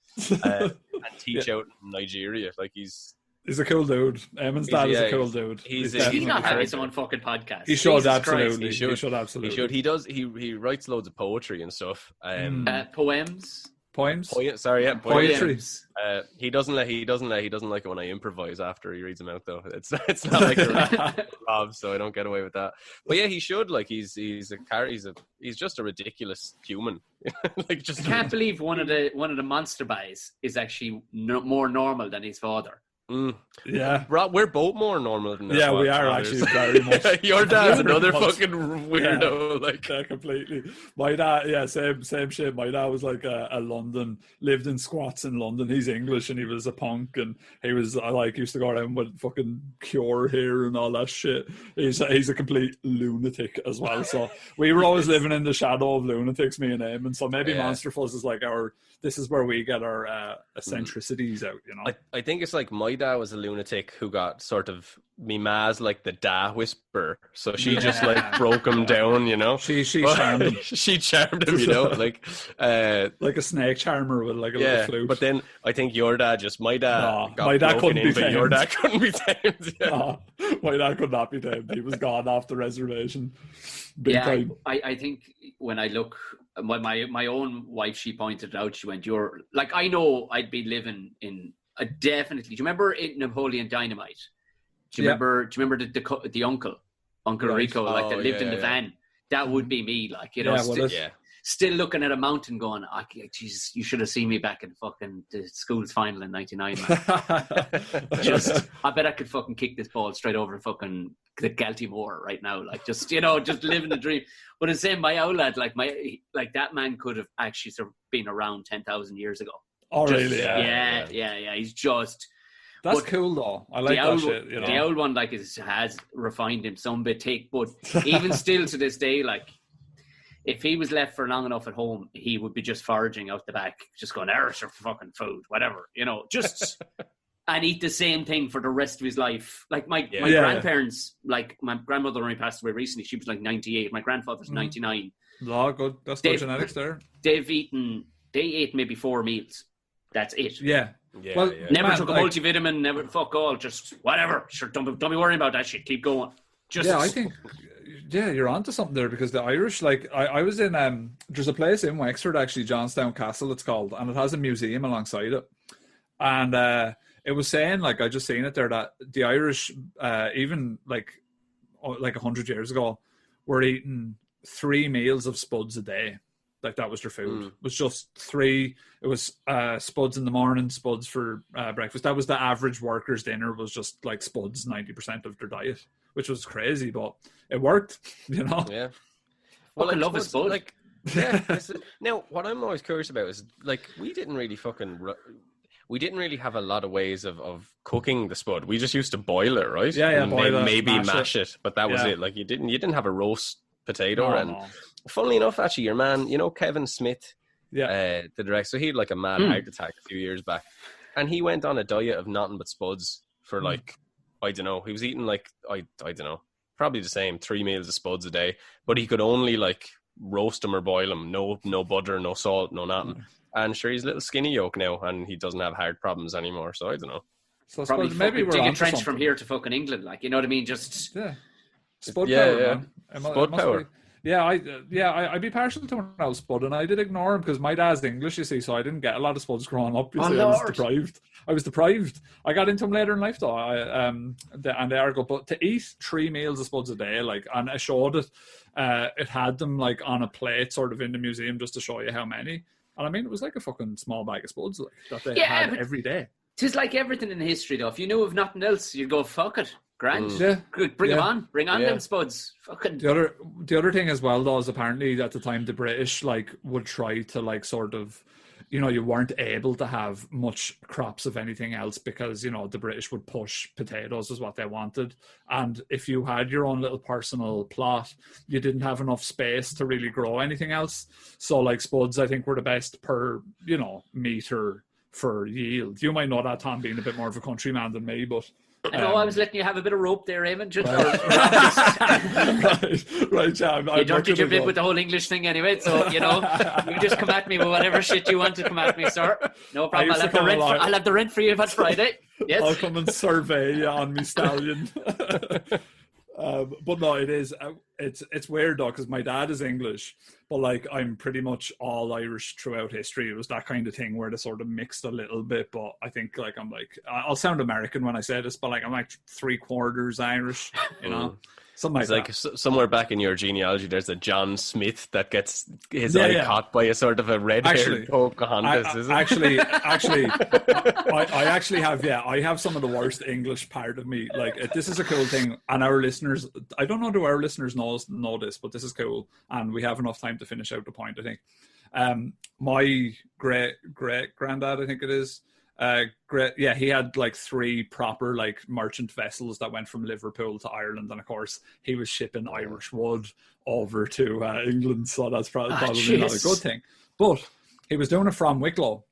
[SPEAKER 3] and teach out in Nigeria. Like he's
[SPEAKER 2] a cool dude. Eamon's dad is a cool dude.
[SPEAKER 1] He's not having his own fucking podcast.
[SPEAKER 2] He should absolutely. He should absolutely.
[SPEAKER 3] He should. He does. He writes loads of poetry and stuff.
[SPEAKER 1] Poems.
[SPEAKER 2] Poetry.
[SPEAKER 3] He doesn't like it when I improvise after he reads them out though. It's not like a Rob, so I don't get away with that. But yeah, he should. Like he's just a ridiculous human. Like just.
[SPEAKER 1] I can't believe one of the monster boys is actually more normal than his father.
[SPEAKER 2] Yeah,
[SPEAKER 3] we're both more normal than
[SPEAKER 2] that. Yeah, we are actually very much.
[SPEAKER 3] Your dad's another fucking weirdo.
[SPEAKER 2] Yeah, completely. My dad, same shit. My dad was like a London, lived in squats in London. He's English and he was a punk, and he was used to go around with fucking Cure here and all that shit. He's a complete lunatic as well. So we were always living in the shadow of lunatics, me and him. And so maybe Monster Fuzz is like this is where we get our eccentricities out, you know.
[SPEAKER 3] I think it's like my dad was a lunatic who got sort of me ma's like the da whisperer, so she just like broke him down, you know.
[SPEAKER 2] She charmed him.
[SPEAKER 3] She charmed him, you know, like
[SPEAKER 2] a snake charmer with like a little flute.
[SPEAKER 3] But then I think your dad my dad
[SPEAKER 2] couldn't be tamed.
[SPEAKER 3] Your dad couldn't be tamed. Yeah.
[SPEAKER 2] My dad could not be tamed. He was gone off the reservation. Big time.
[SPEAKER 1] I think when I look, my own wife, she pointed out, she went, "You're like, I know I'd be living in definitely." Do you remember in Napoleon Dynamite? Do you remember the uncle Rico, that lived in the van? That would be me, like, you know. Still looking at a mountain going, Jesus, you should have seen me back in fucking the school's final in 99, man. I bet I could fucking kick this ball straight over fucking the Galty Moor right now. Like, just living the dream. But the same, my old lad, like that man could have actually sort of been around 10,000 years ago.
[SPEAKER 2] Oh, really?
[SPEAKER 1] Yeah. He's just...
[SPEAKER 2] That's cool, though. I like that shit, you know.
[SPEAKER 1] The old one, like, has refined him some bit, but even still to this day, like, if he was left for long enough at home, he would be just foraging out the back, just going, "There's for fucking food, whatever," you know, just and eat the same thing for the rest of his life. Like my grandparents, like my grandmother only passed away recently. She was like 98. My grandfather's 99.
[SPEAKER 2] Oh, good. That's good genetics there.
[SPEAKER 1] They ate maybe 4 meals. That's it.
[SPEAKER 2] Yeah.
[SPEAKER 1] Well, never took a multivitamin. Never fuck all. Just whatever. Sure, don't be worrying about that shit. Keep going.
[SPEAKER 2] I think. Yeah, you're onto something there, because the Irish, like, I was in, there's a place in Wexford, actually, Johnstown Castle it's called, and it has a museum alongside it. And it was saying, like, I just seen it there, that the Irish, even like 100 years ago, were eating 3 meals of spuds a day. Like that was their food. It was just 3. It was spuds in the morning, spuds for breakfast. That was the average worker's dinner, was just like spuds 90% of their diet, which was crazy, but it worked, you know.
[SPEAKER 3] Yeah.
[SPEAKER 1] Well, I love a spud.
[SPEAKER 3] Like, yeah. Now, what I'm always curious about is like we didn't really have a lot of ways of cooking the spud. We just used to boil it, right?
[SPEAKER 2] Yeah,
[SPEAKER 3] and
[SPEAKER 2] boil
[SPEAKER 3] maybe
[SPEAKER 2] it,
[SPEAKER 3] mash it, but that was it. Like you didn't have a roast potato.
[SPEAKER 2] No.
[SPEAKER 3] Funnily enough, actually, your man, you know, Kevin Smith, the director, so he had like a mad heart attack a few years back, and he went on a diet of nothing but spuds for like, I don't know, he was eating like, I don't know, probably the same 3 meals of spuds a day, but he could only like roast them or boil them, no butter, no salt, no nothing. And sure, he's a little skinny yoke now, and he doesn't have heart problems anymore, so I don't know.
[SPEAKER 1] So probably maybe we're dig a trench from here to fucking England, like, you know what I mean? Just
[SPEAKER 2] spud power, man.
[SPEAKER 3] Spud power.
[SPEAKER 2] I'd be partial to when I was spud, and I did ignore him because my dad's English, you see, so I didn't get a lot of spuds growing up. You see, I was deprived. I got into them later in life, though. And they are good, but to eat 3 meals of spuds a day, like, and I showed it. It had them like on a plate, sort of in the museum, just to show you how many. And I mean, it was like a fucking small bag of spuds like, that they had every day.
[SPEAKER 1] Tis like everything in history, though. If you knew of nothing else, you'd go, fuck it. Grand. Good. Bring them on. Bring on them spuds. Fucking.
[SPEAKER 2] The other thing as well, though, is apparently at the time the British like would try to like sort of, you know, you weren't able to have much crops of anything else because, you know, the British would push potatoes is what they wanted. And if you had your own little personal plot, you didn't have enough space to really grow anything else. So like spuds, I think, were the best per, you know, meter for yield. You might know that, Tom, being a bit more of a countryman than me, but...
[SPEAKER 1] I know I was letting you have a bit of rope there, Eamon.
[SPEAKER 2] Right, yeah.
[SPEAKER 1] You dirtied your bit with the whole English thing anyway, so, you know, you just come at me with whatever shit you want to come at me, sir. No problem. I'll have the rent for you on Friday. Yes.
[SPEAKER 2] I'll come and survey you on me stallion. But no, it's weird though, because my dad is English, but like I'm pretty much all Irish throughout history. It was that kind of thing where they sort of mixed a little bit, but I think like I'll sound American when I say this, but like I'm like 3/4 Irish, you know. Something like
[SPEAKER 3] it's like somewhere back in your genealogy, there's a John Smith that gets his eye caught by a sort of a red-haired Pocahontas, isn't it? I have some of the worst English part of me. Like, this is a cool thing, and our listeners, I don't know do our listeners know this, but this is cool, and we have enough time to finish out the point, I think. My great-granddad, I think it is, he had like 3 proper like merchant vessels that went from Liverpool to Ireland, and of course he was shipping Irish wood over to England, so that's probably not a good thing. But he was doing it from Wicklow,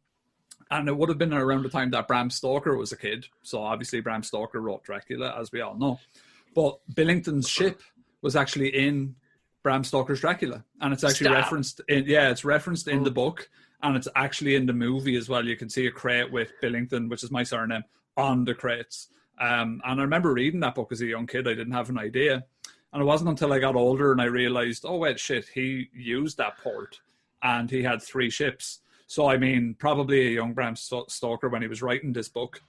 [SPEAKER 3] and it would have been around the time that Bram Stoker was a kid, so obviously Bram Stoker wrote Dracula, as we all know, but Billington's ship was actually in Bram Stoker's Dracula, and it's actually referenced in the book. And it's actually in the movie as well. You can see a crate with Billington, which is my surname, on the crates. And I remember reading that book as a young kid. I didn't have an idea. And it wasn't until I got older and I realized, oh, wait, shit, he used that port. And he had 3 ships. So, I mean, probably a young Bram Stoker, when he was writing this book,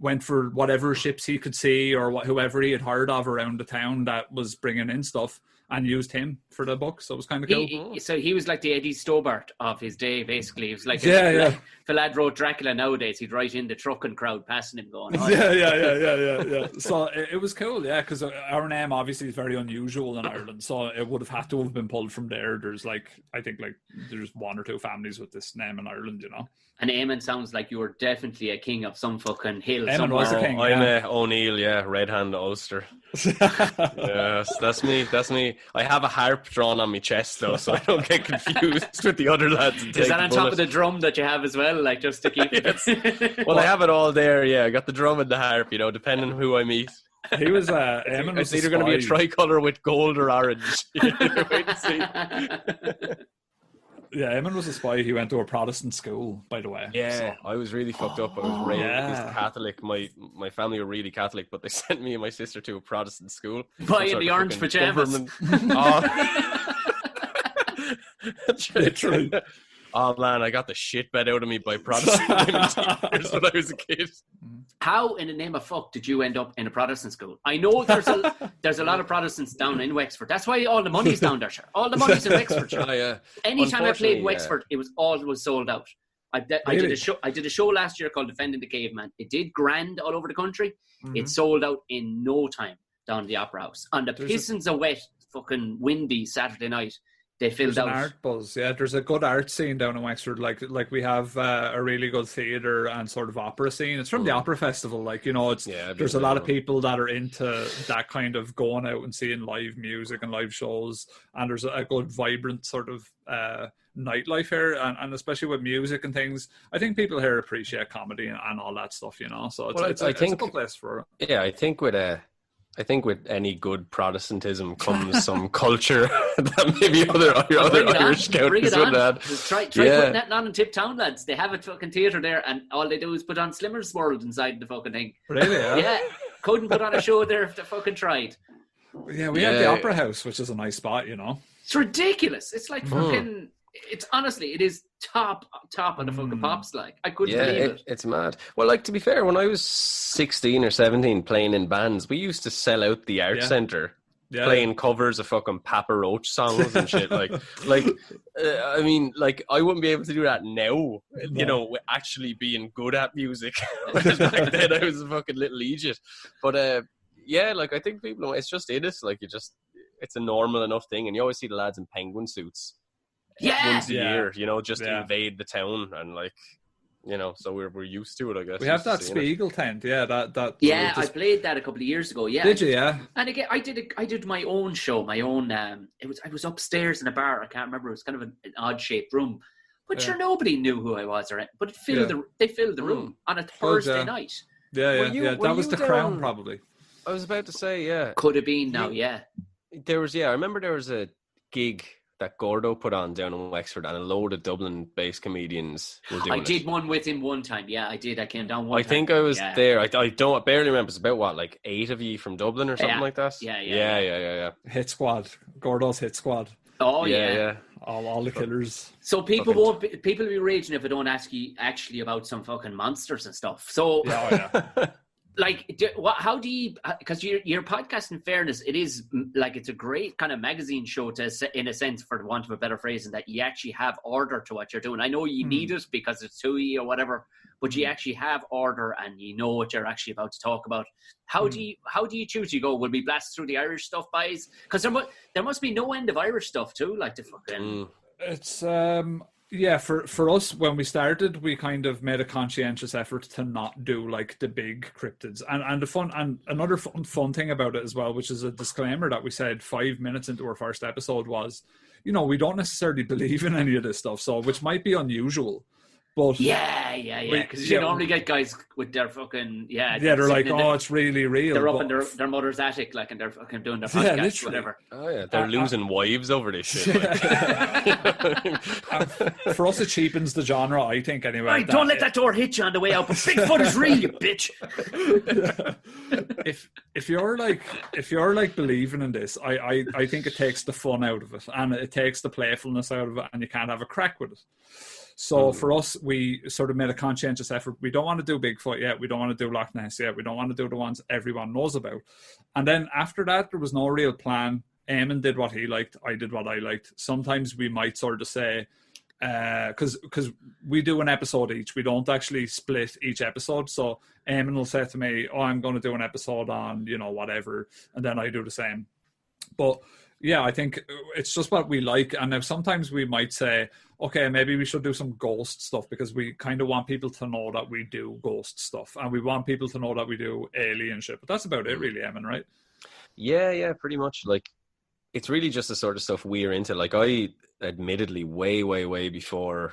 [SPEAKER 3] went for whatever ships he could see or whoever he had heard of around the town that was bringing in stuff, and used him for the book, so it was kind of cool.
[SPEAKER 1] So he was like the Eddie Stobart of his day, basically. He was like, if the lad wrote Dracula nowadays, he'd write in the trucking crowd passing him going,
[SPEAKER 2] yeah. So it was cool, because our name obviously is very unusual in Ireland, so it would have had to have been pulled from there. There's I think there's 1 or 2 families with this name in Ireland, you know.
[SPEAKER 1] And Eamon sounds like you were definitely a king of some fucking hill.
[SPEAKER 2] Eamon was a king.
[SPEAKER 3] I'm a O'Neill, Red Hand Ulster. Yes, that's me. I have a harp drawn on my chest though, so I don't get confused with the other lads.
[SPEAKER 1] Is that on top of the drum that you have as well, like just to keep?
[SPEAKER 3] Yes. Well, I have it all there. Yeah, I got the drum and the harp. You know, depending on who I meet.
[SPEAKER 2] He was Eamon was
[SPEAKER 3] either going to be a tricolour with gold or orange. Wait and see.
[SPEAKER 2] Yeah, Eamon was a spy. He went to a Protestant school, by the way.
[SPEAKER 3] Yeah, so. I was really fucked up. I was raised Catholic. My family were really Catholic, but they sent me and my sister to a Protestant school.
[SPEAKER 1] Buying the orange pajamas.
[SPEAKER 2] Literally.
[SPEAKER 3] Oh man, I got the shit bet out of me by Protestant women teachers when I was a kid.
[SPEAKER 1] How in the name of fuck did you end up in a Protestant school? I know there's a lot of Protestants down in Wexford. That's why all the money's down there, sure. All the money's in Wexford, sure.
[SPEAKER 3] Oh, yeah.
[SPEAKER 1] Anytime I played Wexford, it was always sold out. I did a show last year called Defending the Caveman. It did grand all over the country. It sold out in no time down at the Opera House. On the pissings of wet, fucking windy Saturday night, they filled out.
[SPEAKER 2] There's an art buzz, yeah. There's a good art scene down in Wexford. Like we have a really good theatre and sort of opera scene. It's from the Opera Festival. Like, you know, there's a lot of people that are into that kind of going out and seeing live music and live shows. And there's a good, vibrant sort of nightlife here. And especially with music and things, I think people here appreciate comedy and all that stuff, you know. So it's a good place for it.
[SPEAKER 3] Yeah, I think with any good Protestantism comes some culture that maybe other Irish counties wouldn't have.
[SPEAKER 1] Try putting that on in Tip Town, lads. They have a fucking theatre there, and all they do is put on Slimmer's World inside the fucking thing.
[SPEAKER 2] Really?
[SPEAKER 1] Yeah. Couldn't put on a show there if they fucking tried.
[SPEAKER 2] Yeah, we have the Opera House, which is a nice spot, you know.
[SPEAKER 1] It's ridiculous. It's like fucking... It's honestly, it is top of the fucking pops. Like, I couldn't believe it.
[SPEAKER 3] It's mad. Well, like, to be fair, when I was 16 or 17 playing in bands, we used to sell out the art centre, playing covers of fucking Papa Roach songs and shit. I mean, like, I wouldn't be able to do that now. You know, actually being good at music. Whereas back then, I was a fucking little idiot. But yeah, like, I think people, it's just in it. Like, it's a normal enough thing, and you always see the lads in penguin suits. Once a year, you know, just invade the town, and like, you know, so we're used to it, I guess.
[SPEAKER 2] We have that Spiegel tent,
[SPEAKER 1] I played that a couple of years ago. Yeah,
[SPEAKER 2] did you? Yeah.
[SPEAKER 1] And again, I did my own show, my own. I was upstairs in a bar. I can't remember. It was kind of an odd shaped room, but sure, nobody knew who I was, but they filled the room on a Thursday night.
[SPEAKER 2] That was the Crown, probably.
[SPEAKER 3] I was about to say,
[SPEAKER 1] could have been now.
[SPEAKER 3] There was, I remember there was a gig that Gordo put on down in Wexford, and a load of Dublin-based comedians were doing it.
[SPEAKER 1] I did one with him one time. Yeah, I did. I came down one time.
[SPEAKER 3] I think I was there. I barely remember. It's about, what, like 8 of you from Dublin or something like that? Yeah.
[SPEAKER 2] Hit squad. Gordo's hit squad.
[SPEAKER 1] Oh, yeah.
[SPEAKER 2] All the killers.
[SPEAKER 1] So people will be raging if I don't ask you actually about some fucking monsters and stuff. So... Like, how do you? Because your podcast, in fairness, it is like it's a great kind of magazine show in a sense, for the want of a better phrase, in that you actually have order to what you're doing. I know you need it because it's 2E or whatever, but you actually have order and you know what you're actually about to talk about. How do you choose? You go, will we blast through the Irish stuff, boys? Because there must be no end of Irish stuff too, like the fucking.
[SPEAKER 2] It's Yeah, for us, when we started, we kind of made a conscientious effort to not do like the big cryptids. And another fun thing about it as well, which is a disclaimer that we said 5 minutes into our first episode, was, you know, we don't necessarily believe in any of this stuff, so which might be unusual. But
[SPEAKER 1] because you normally get guys with their fucking
[SPEAKER 2] they're like, it's really real.
[SPEAKER 1] They're up in their mother's attic, like, and they're fucking doing their podcast, whatever.
[SPEAKER 3] Oh yeah, they're losing wives over this shit.
[SPEAKER 2] For us, it cheapens the genre, I think. Anyway,
[SPEAKER 1] right, don't let that door hit you on the way out. But Bigfoot is real, you bitch.
[SPEAKER 2] If you're like believing in this, I think it takes the fun out of it, and it takes the playfulness out of it, and you can't have a crack with it. So for us, we sort of made a conscientious effort. We don't want to do Bigfoot yet. We don't want to do Loch Ness yet. We don't want to do the ones everyone knows about. And then after that, there was no real plan. Eamon did what he liked. I did what I liked. Sometimes we might sort of say, because we do an episode each. We don't actually split each episode. So Eamon will say to me, I'm going to do an episode on, you know, whatever. And then I do the same. But yeah, I think it's just what we like. And now sometimes we might say, okay, maybe we should do some ghost stuff, because we kind of want people to know that we do ghost stuff, and we want people to know that we do alien shit. But that's about it, really, Eamon, right?
[SPEAKER 3] Yeah, pretty much. Like, it's really just the sort of stuff we're into. Like, I admittedly way before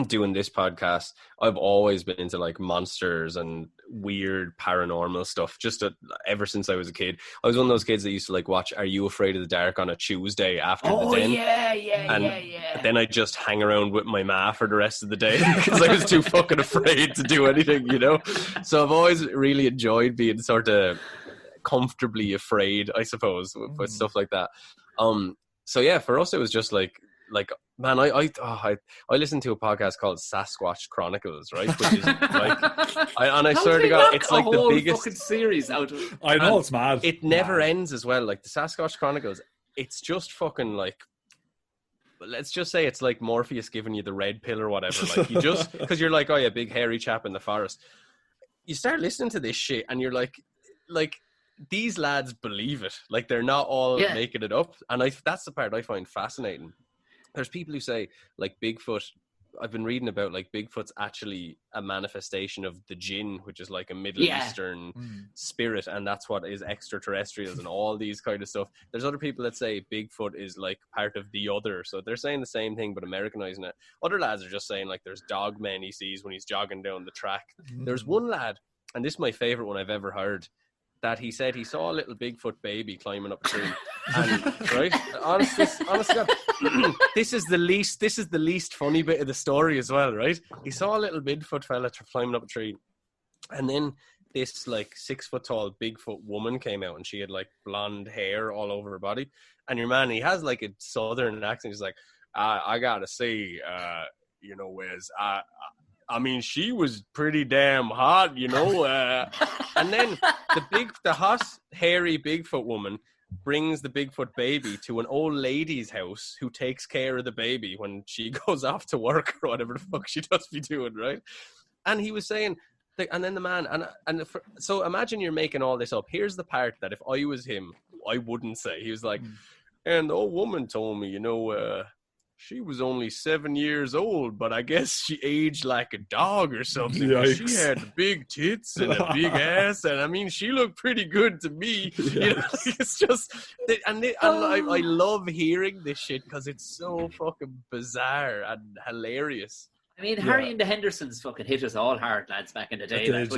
[SPEAKER 3] doing this podcast, I've always been into like monsters and weird paranormal stuff, just ever since I was a kid. I was one of those kids that used to like watch Are You Afraid of the Dark on a Tuesday after the den.
[SPEAKER 1] Yeah.
[SPEAKER 3] Then I just hang around with my ma for the rest of the day because I was too fucking afraid to do anything, you know. So I've always really enjoyed being sort of comfortably afraid, I suppose, with stuff like that. So yeah, for us it was just like like, man, I listen to a podcast called Sasquatch Chronicles, right? Which is like, I swear to God, it's like the biggest
[SPEAKER 1] fucking series out of it.
[SPEAKER 2] I know, it's mad.
[SPEAKER 3] It never ends as well. Like the Sasquatch Chronicles, it's just fucking like, let's just say it's like Morpheus giving you the red pill or whatever. Like you just, because you're like, oh yeah, big hairy chap in the forest. You start listening to this shit and you're like these lads believe it. Like they're not all making it up. And that's the part I find fascinating. There's people who say like Bigfoot, I've been reading about like Bigfoot's actually a manifestation of the jinn, which is like a Middle Eastern spirit, and that's what is extraterrestrials and all these kind of stuff. There's other people that say Bigfoot is like part of the other, so they're saying the same thing but Americanizing it. Other lads are just saying like there's dog men he sees when he's jogging down the track. There's one lad, and this is my favorite one I've ever heard, that he said he saw a little Bigfoot baby climbing up a tree. And, right? Honestly, this is the least funny bit of the story as well, right? He saw a little Bigfoot fella climbing up a tree. And then this like 6 foot tall Bigfoot woman came out, and she had like blonde hair all over her body. And your man, he has like a southern accent. He's like, I gotta say, you know, Wes, I mean, she was pretty damn hot, you know. And then the hot, hairy Bigfoot woman brings the Bigfoot baby to an old lady's house who takes care of the baby when she goes off to work or whatever the fuck she does be doing, right? And he was saying, and then the man, so imagine you're making all this up. Here's the part that if I was him, I wouldn't say. He was like, and the old woman told me, you know, she was only 7 years old, but I guess she aged like a dog or something. Yikes. She had big tits and a big ass, and I mean, she looked pretty good to me. Yes. You know, it's just, I love hearing this shit because it's so fucking bizarre and hilarious.
[SPEAKER 1] I mean, Harry and the Hendersons fucking hit us all hard, lads, back in the day.
[SPEAKER 2] That's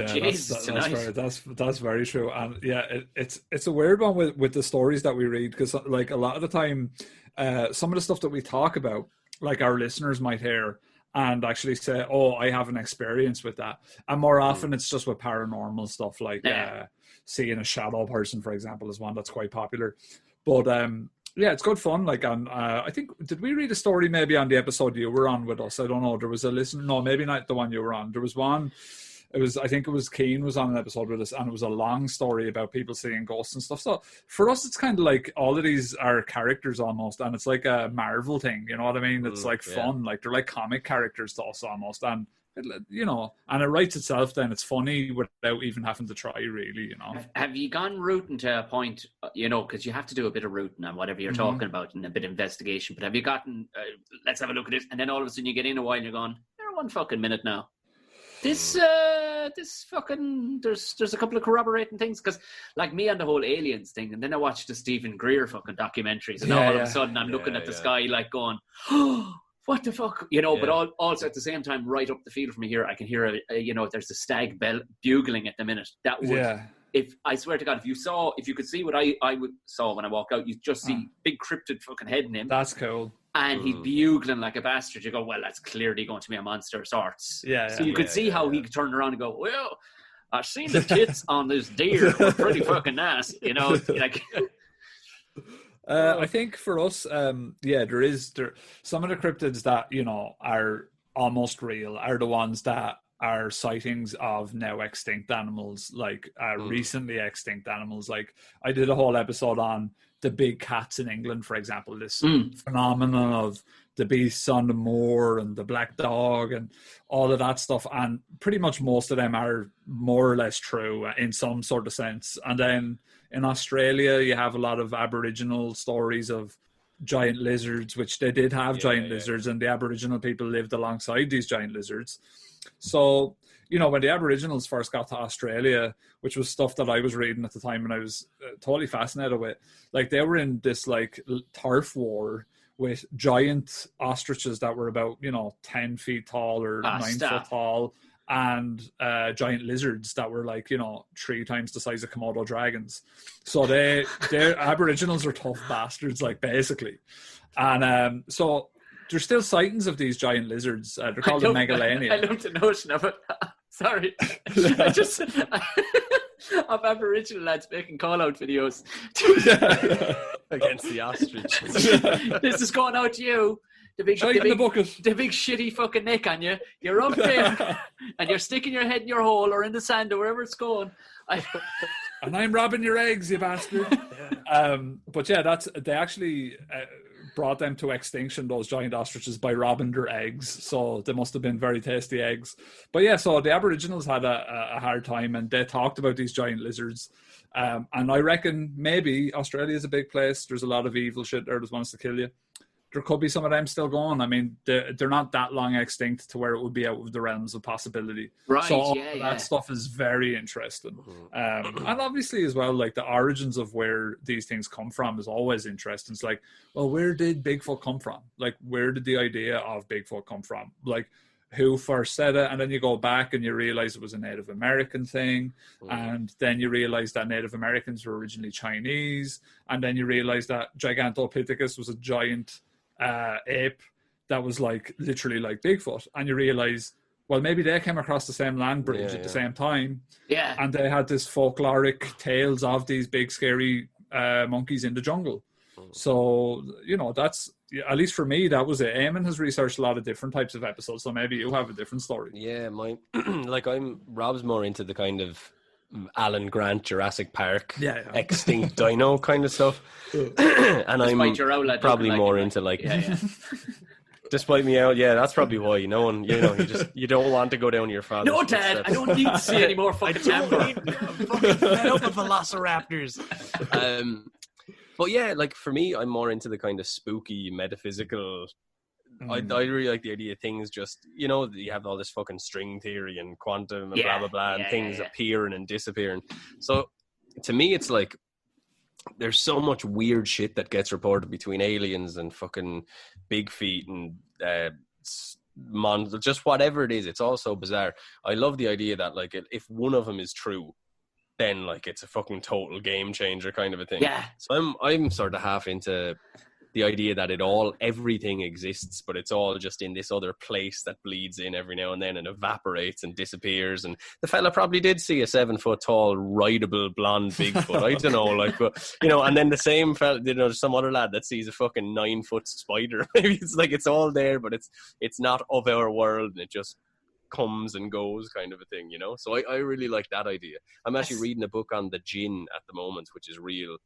[SPEAKER 2] very true. And yeah, it's a weird one with the stories that we read, because like a lot of the time, some of the stuff that we talk about, like our listeners might hear and actually say, oh, I have an experience with that. And more often it's just with paranormal stuff, like seeing a shadow person, for example, is one that's quite popular. But yeah, it's good fun. Like, I think, did we read a story maybe on the episode you were on with us? I don't know. There was a listener. No, maybe not the one you were on. There was one. I think it was Keane was on an episode with us, and it was a long story about people seeing ghosts and stuff. So for us, it's kind of like all of these are characters almost, and it's like a Marvel thing. You know what I mean? It's like fun. Like they're like comic characters to us almost, and you know, and it writes itself. Then it's funny without even having to try, really. You know.
[SPEAKER 1] Have you gone rooting to a point? You know, because you have to do a bit of rooting on whatever you're talking about and a bit of investigation. But have you gotten? Let's have a look at it, and then all of a sudden you get in a while and you're going, one fucking minute now. This fucking there's a couple of corroborating things, because like me on the whole aliens thing, and then I watched the Stephen Greer fucking documentaries, and all of a sudden I'm looking at the sky like going, oh, what the fuck, you know. But also at the same time, right up the field from here, I can hear you know, there's a stag bell bugling at the minute. That would if I swear to God, if you could see what I saw when I walk out, you just see big cryptid fucking head in him.
[SPEAKER 2] That's cool.
[SPEAKER 1] And he's bugling like a bastard. You go, well, that's clearly going to be a monster of sorts. So you could see how he could turn around and go, well, I've seen the tits on this deer. They're pretty fucking nasty, you know. Like,
[SPEAKER 2] I think for us, there some of the cryptids that, you know, are almost real are the ones that are sightings of now extinct animals, like recently extinct animals. Like I did a whole episode on the big cats in England, for example, this phenomenon of the beasts on the moor and the black dog and all of that stuff. And pretty much most of them are more or less true in some sort of sense. And then in Australia, you have a lot of Aboriginal stories of giant lizards, which they did have giant lizards, and the Aboriginal people lived alongside these giant lizards. So, you know, when the Aboriginals first got to Australia, which was stuff that I was reading at the time and I was totally fascinated with, like they were in this like turf war with giant ostriches that were about, you know, 10 feet tall or 9 foot tall, and giant lizards that were like, you know, 3 times the size of Komodo dragons. So their Aboriginals are tough bastards, like basically. And so there's still sightings of these giant lizards. They're called the megalania.
[SPEAKER 1] I love the notion of it. Sorry. I just of Aboriginal lads making call-out videos
[SPEAKER 3] against the ostrich.
[SPEAKER 1] This is going out to you. the big
[SPEAKER 2] bucket,
[SPEAKER 1] the big shitty fucking neck on you. You're up there, and you're sticking your head in your hole or in the sand or wherever it's going.
[SPEAKER 2] And I'm robbing your eggs, you bastard. But yeah, they actually brought them to extinction, those giant ostriches, by robbing their eggs. So they must have been very tasty eggs. But yeah, so the Aboriginals had a hard time, and they talked about these giant lizards. And I reckon maybe Australia is a big place. There's a lot of evil shit there that wants to kill you. There could be some of them still going. I mean, they're not that long extinct to where it would be out of the realms of possibility.
[SPEAKER 1] Right,
[SPEAKER 2] so that stuff is very interesting. And obviously as well, like the origins of where these things come from is always interesting. It's like, well, where did Bigfoot come from? Like, where did the idea of Bigfoot come from? Like, who first said it? And then you go back and you realize it was a Native American thing. And then you realize that Native Americans were originally Chinese. And then you realize that Gigantopithecus was a giant ape that was like literally like Bigfoot, and you realize, well, maybe they came across the same land bridge at the same time, and they had this folkloric tales of these big scary monkeys in the jungle. So that's, at least for me, that was it. Eamon has researched a lot of different types of episodes, so maybe you have a different story.
[SPEAKER 3] Rob's more into the kind of Alan Grant, Jurassic Park, extinct dino kind of stuff. And I'm probably more into like, despite me out, that's probably why. You don't want to go down your father's.
[SPEAKER 1] No, Dad, I don't need to see any more fucking timber.
[SPEAKER 3] I'm fucking fed up with velociraptors. But yeah, like for me, I'm more into the kind of spooky, metaphysical. I really like the idea of things just, you have all this fucking string theory and quantum and blah, blah, blah, and things appearing and disappearing. So to me, it's like there's so much weird shit that gets reported between aliens and fucking big feet and just whatever it is. It's all so bizarre. I love the idea that like if one of them is true, then like it's a fucking total game changer kind of a thing.
[SPEAKER 1] Yeah.
[SPEAKER 3] So I'm sort of half into the idea that everything exists, but it's all just in this other place that bleeds in every now and then and evaporates and disappears. And the fella probably did see a 7 foot tall, rideable blonde Bigfoot. I don't know, like, and then the same fella, some other lad that sees a fucking 9 foot spider. Maybe it's like it's all there, but it's not of our world, and it just comes and goes kind of a thing, So I really like that idea. I'm actually reading a book on the jinn at the moment, which is real.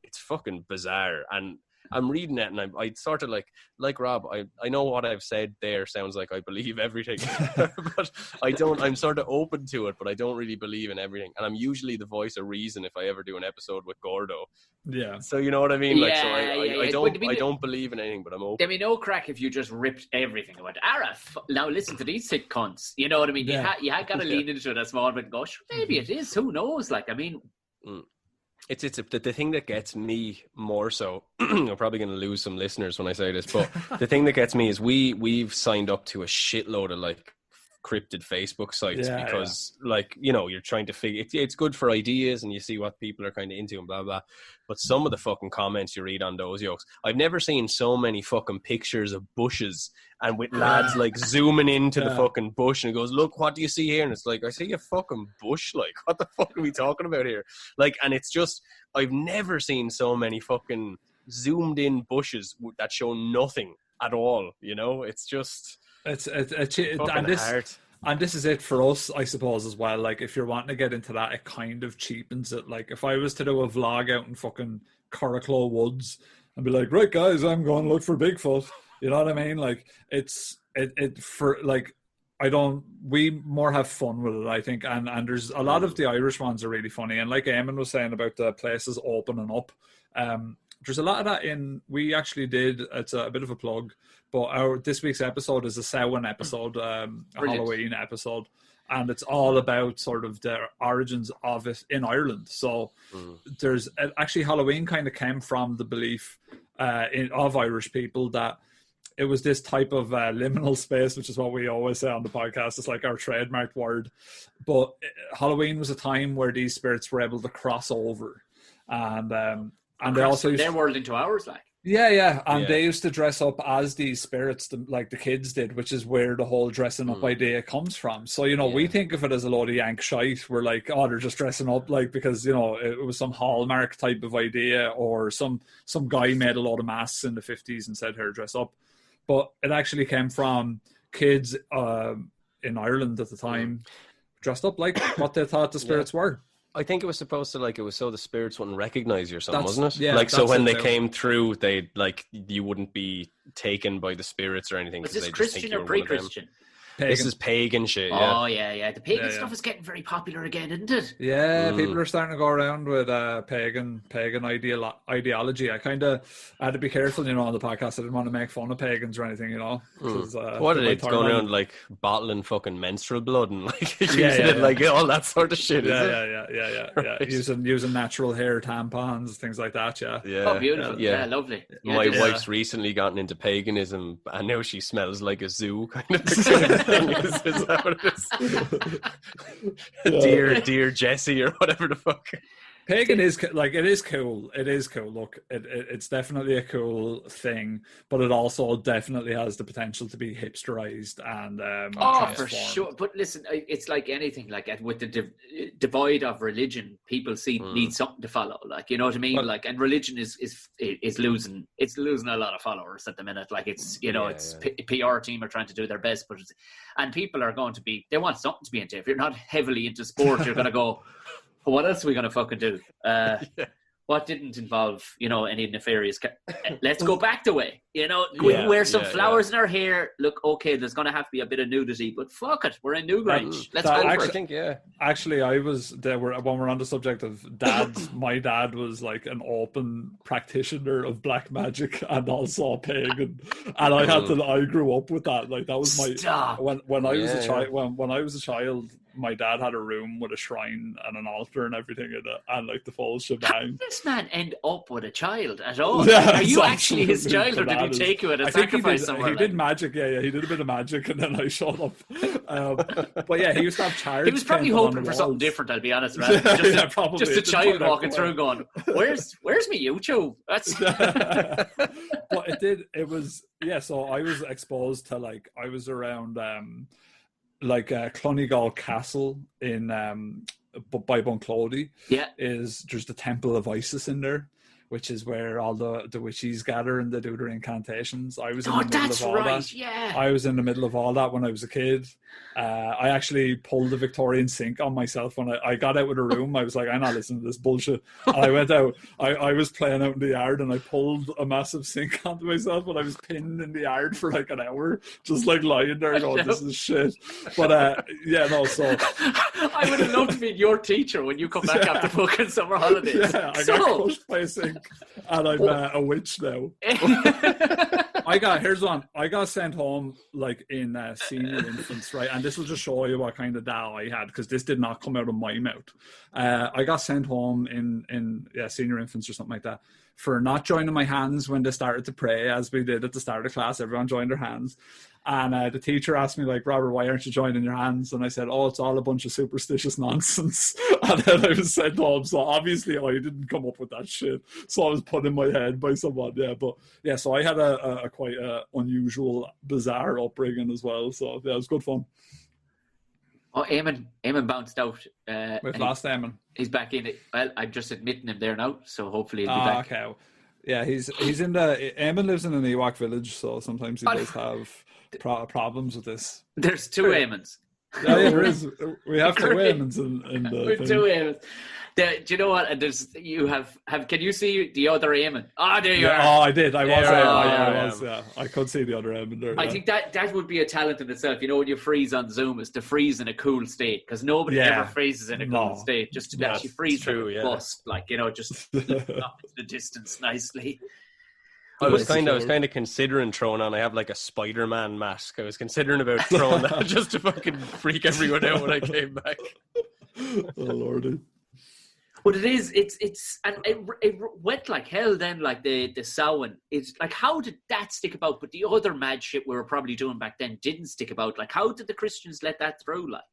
[SPEAKER 3] It's fucking bizarre, and I'm reading it, and I sort of like Rob. I know what I've said there sounds like I believe everything, but I don't. I'm sort of open to it, but I don't really believe in everything. And I'm usually the voice of reason if I ever do an episode with Gordo.
[SPEAKER 2] Yeah.
[SPEAKER 3] So you know what I mean? I don't believe in anything, but I'm open.
[SPEAKER 1] There'd be no crack if you just ripped everything. I went, now listen to these sick cunts. You know what I mean? Yeah. You had got to lean into it a small bit and go, maybe it is. Who knows? Like, I mean.
[SPEAKER 3] It's the thing that gets me more so. I'm probably going to lose some listeners when I say this, but the thing that gets me is we've signed up to a shitload of like cryptid Facebook sites because like you're trying to figure it's good for ideas and you see what people are kind of into and blah blah. But some of the fucking comments you read on those yokes, I've never seen so many fucking pictures of bushes and with lads like zooming into the fucking bush and it goes, look, what do you see here? And it's like, I see a fucking bush. Like, what the fuck are we talking about here? Like, and it's just, I've never seen so many fucking zoomed in bushes that show nothing at all. It's just.
[SPEAKER 2] And this is it for us, I suppose, as well. Like, if you're wanting to get into that, it kind of cheapens it. Like, if I was to do a vlog out in fucking Coraclow Woods and be like, right, guys, I'm going to look for Bigfoot. You know what I mean? Like, we more have fun with it, I think. And there's a lot of the Irish ones are really funny. And like Eamon was saying about the places opening up, there's a lot of that we actually did, it's a bit of a plug, but this week's episode is a Samhain episode, a Halloween episode, and it's all about sort of the origins of it in Ireland. So there's actually Halloween kind of came from the belief of Irish people that it was this type of liminal space, which is what we always say on the podcast. It's like our trademarked word. But Halloween was a time where these spirits were able to cross over. And they also
[SPEAKER 1] their world into ours, like.
[SPEAKER 2] Yeah. And they used to dress up as these spirits, like the kids did, which is where the whole dressing up idea comes from. So, we think of it as a load of yank shite. We're like, oh, they're just dressing up, like, because, it was some Hallmark type of idea, or some guy made a load of masks in the 50s and said, here, dress up. but it actually came from kids in Ireland at the time dressed up like what they thought the spirits were.
[SPEAKER 3] I think it was supposed to, like, it was so the spirits wouldn't recognize you or something, wasn't it?
[SPEAKER 2] Yeah,
[SPEAKER 3] like, so when they came through, they, like, you wouldn't be taken by the spirits or anything.
[SPEAKER 1] Was this Christian or pre-Christian?
[SPEAKER 2] Pagan.
[SPEAKER 3] This is pagan shit,
[SPEAKER 1] Oh, yeah. The pagan stuff is getting very popular again, isn't it?
[SPEAKER 2] Yeah, people are starting to go around with pagan ideology. I had to be careful, on the podcast. I didn't want to make fun of pagans or anything,
[SPEAKER 3] What are they going around, like, bottling fucking menstrual blood and, like, using it, like, all that sort of shit,
[SPEAKER 2] Yeah. Right. Using natural hair tampons, things like that,
[SPEAKER 1] yeah. Oh, beautiful. Yeah, lovely. Yeah,
[SPEAKER 3] my wife's recently gotten into paganism, and now she smells like a zoo, kind of thing. Is that what it is? Dear Jesse or whatever the fuck.
[SPEAKER 2] Pagan is like, it is cool. It is cool. Look, it's definitely a cool thing, but it also definitely has the potential to be hipsterized and
[SPEAKER 1] for sure. But listen, it's like anything. Like with the divide of religion, people need something to follow. Like, you know what I mean? But, like, and religion is losing. It's losing a lot of followers at the minute. Like, it's PR team are trying to do their best, and people are going to be. They want something to be into. If you're not heavily into sport, you're going to go. What else are we going to fucking do? What didn't involve, any nefarious... Let's go back the way. Wear some flowers in our hair. Look, okay, there's going to have to be a bit of nudity, but fuck it. We're in Newgrange. Let's go for it.
[SPEAKER 2] Actually, I was there when we're on the subject of dads. My dad was like an open practitioner of black magic and also a pagan. And I grew up with that. Like, that was my... When I was a child, when I was a child... My dad had a room with a shrine and an altar and everything in it, and like the full shebang.
[SPEAKER 1] How did this man end up with a child at all? Yeah, are you actually his child, or did he take you at a sacrifice somewhere?
[SPEAKER 2] He did magic, he did a bit of magic, and then I showed up. But yeah, he used to have chariots.
[SPEAKER 1] He was probably hoping for something different, I'll be honest, man. Just a child walking through going, where's me YouTube? That's...
[SPEAKER 2] But so I was exposed to, like, I was around... Clonegall Castle in by Bunclody. There's the Temple of Isis in there, which is where all the witches gather and they do their incantations. I was in the middle of all that.
[SPEAKER 1] Yeah.
[SPEAKER 2] I was in the middle of all that when I was a kid. I actually pulled the Victorian sink on myself when I got out of the room. I was like, I'm not listening to this bullshit. And I went out. I was playing out in the yard and I pulled a massive sink onto myself and I was pinned in the yard for like an hour, just like lying there going, this is shit. But so...
[SPEAKER 1] I would have loved to be your teacher when you come back after fucking summer holidays.
[SPEAKER 2] Yeah, I got crushed by a sink and I'm a witch now. I got sent home like in senior infants, right? And this will just show you what kind of dad I had, because this did not come out of my mouth. I got sent home in senior infants or something like that for not joining my hands when they started to pray, as we did at the start of class. Everyone joined their hands. And the teacher asked me, like, Robert, why aren't you joining your hands? And I said, it's all a bunch of superstitious nonsense. And then I was sent home. So obviously I didn't come up with that shit. So I was put in my head by someone. Yeah, but yeah, so I had a quite unusual, bizarre upbringing as well. So yeah, it was good fun.
[SPEAKER 1] Oh, Eamon bounced out.
[SPEAKER 2] We've lost Eamon.
[SPEAKER 1] He's back in it. Well, I'm just admitting him there now, so hopefully he'll be back.
[SPEAKER 2] Okay. Yeah, he's in Eamon lives in an Ewok village, so sometimes he does have problems with this.
[SPEAKER 1] There's two Eamons.
[SPEAKER 2] Yeah, there is. We have two Eamons in the
[SPEAKER 1] With two Eamons. Do you know what? And you have. Can you see the other Eamon? There you are.
[SPEAKER 2] Oh, I did. I was. Yeah, I could see the other Eamon there.
[SPEAKER 1] I think that would be a talent in itself. You know, when you freeze on Zoom, is to freeze in a cool state, because nobody ever freezes in a cool state. Just to actually freeze through a bust, like, just up the distance nicely.
[SPEAKER 3] I was kind of considering throwing on. I have like a Spider-Man mask. I was considering about throwing that just to fucking freak everyone out when I came back.
[SPEAKER 2] Oh lordy.
[SPEAKER 1] But it went like hell then, like the Samhain. It's like, how did that stick about? But the other mad shit we were probably doing back then didn't stick about. Like, how did the Christians let that through? Like,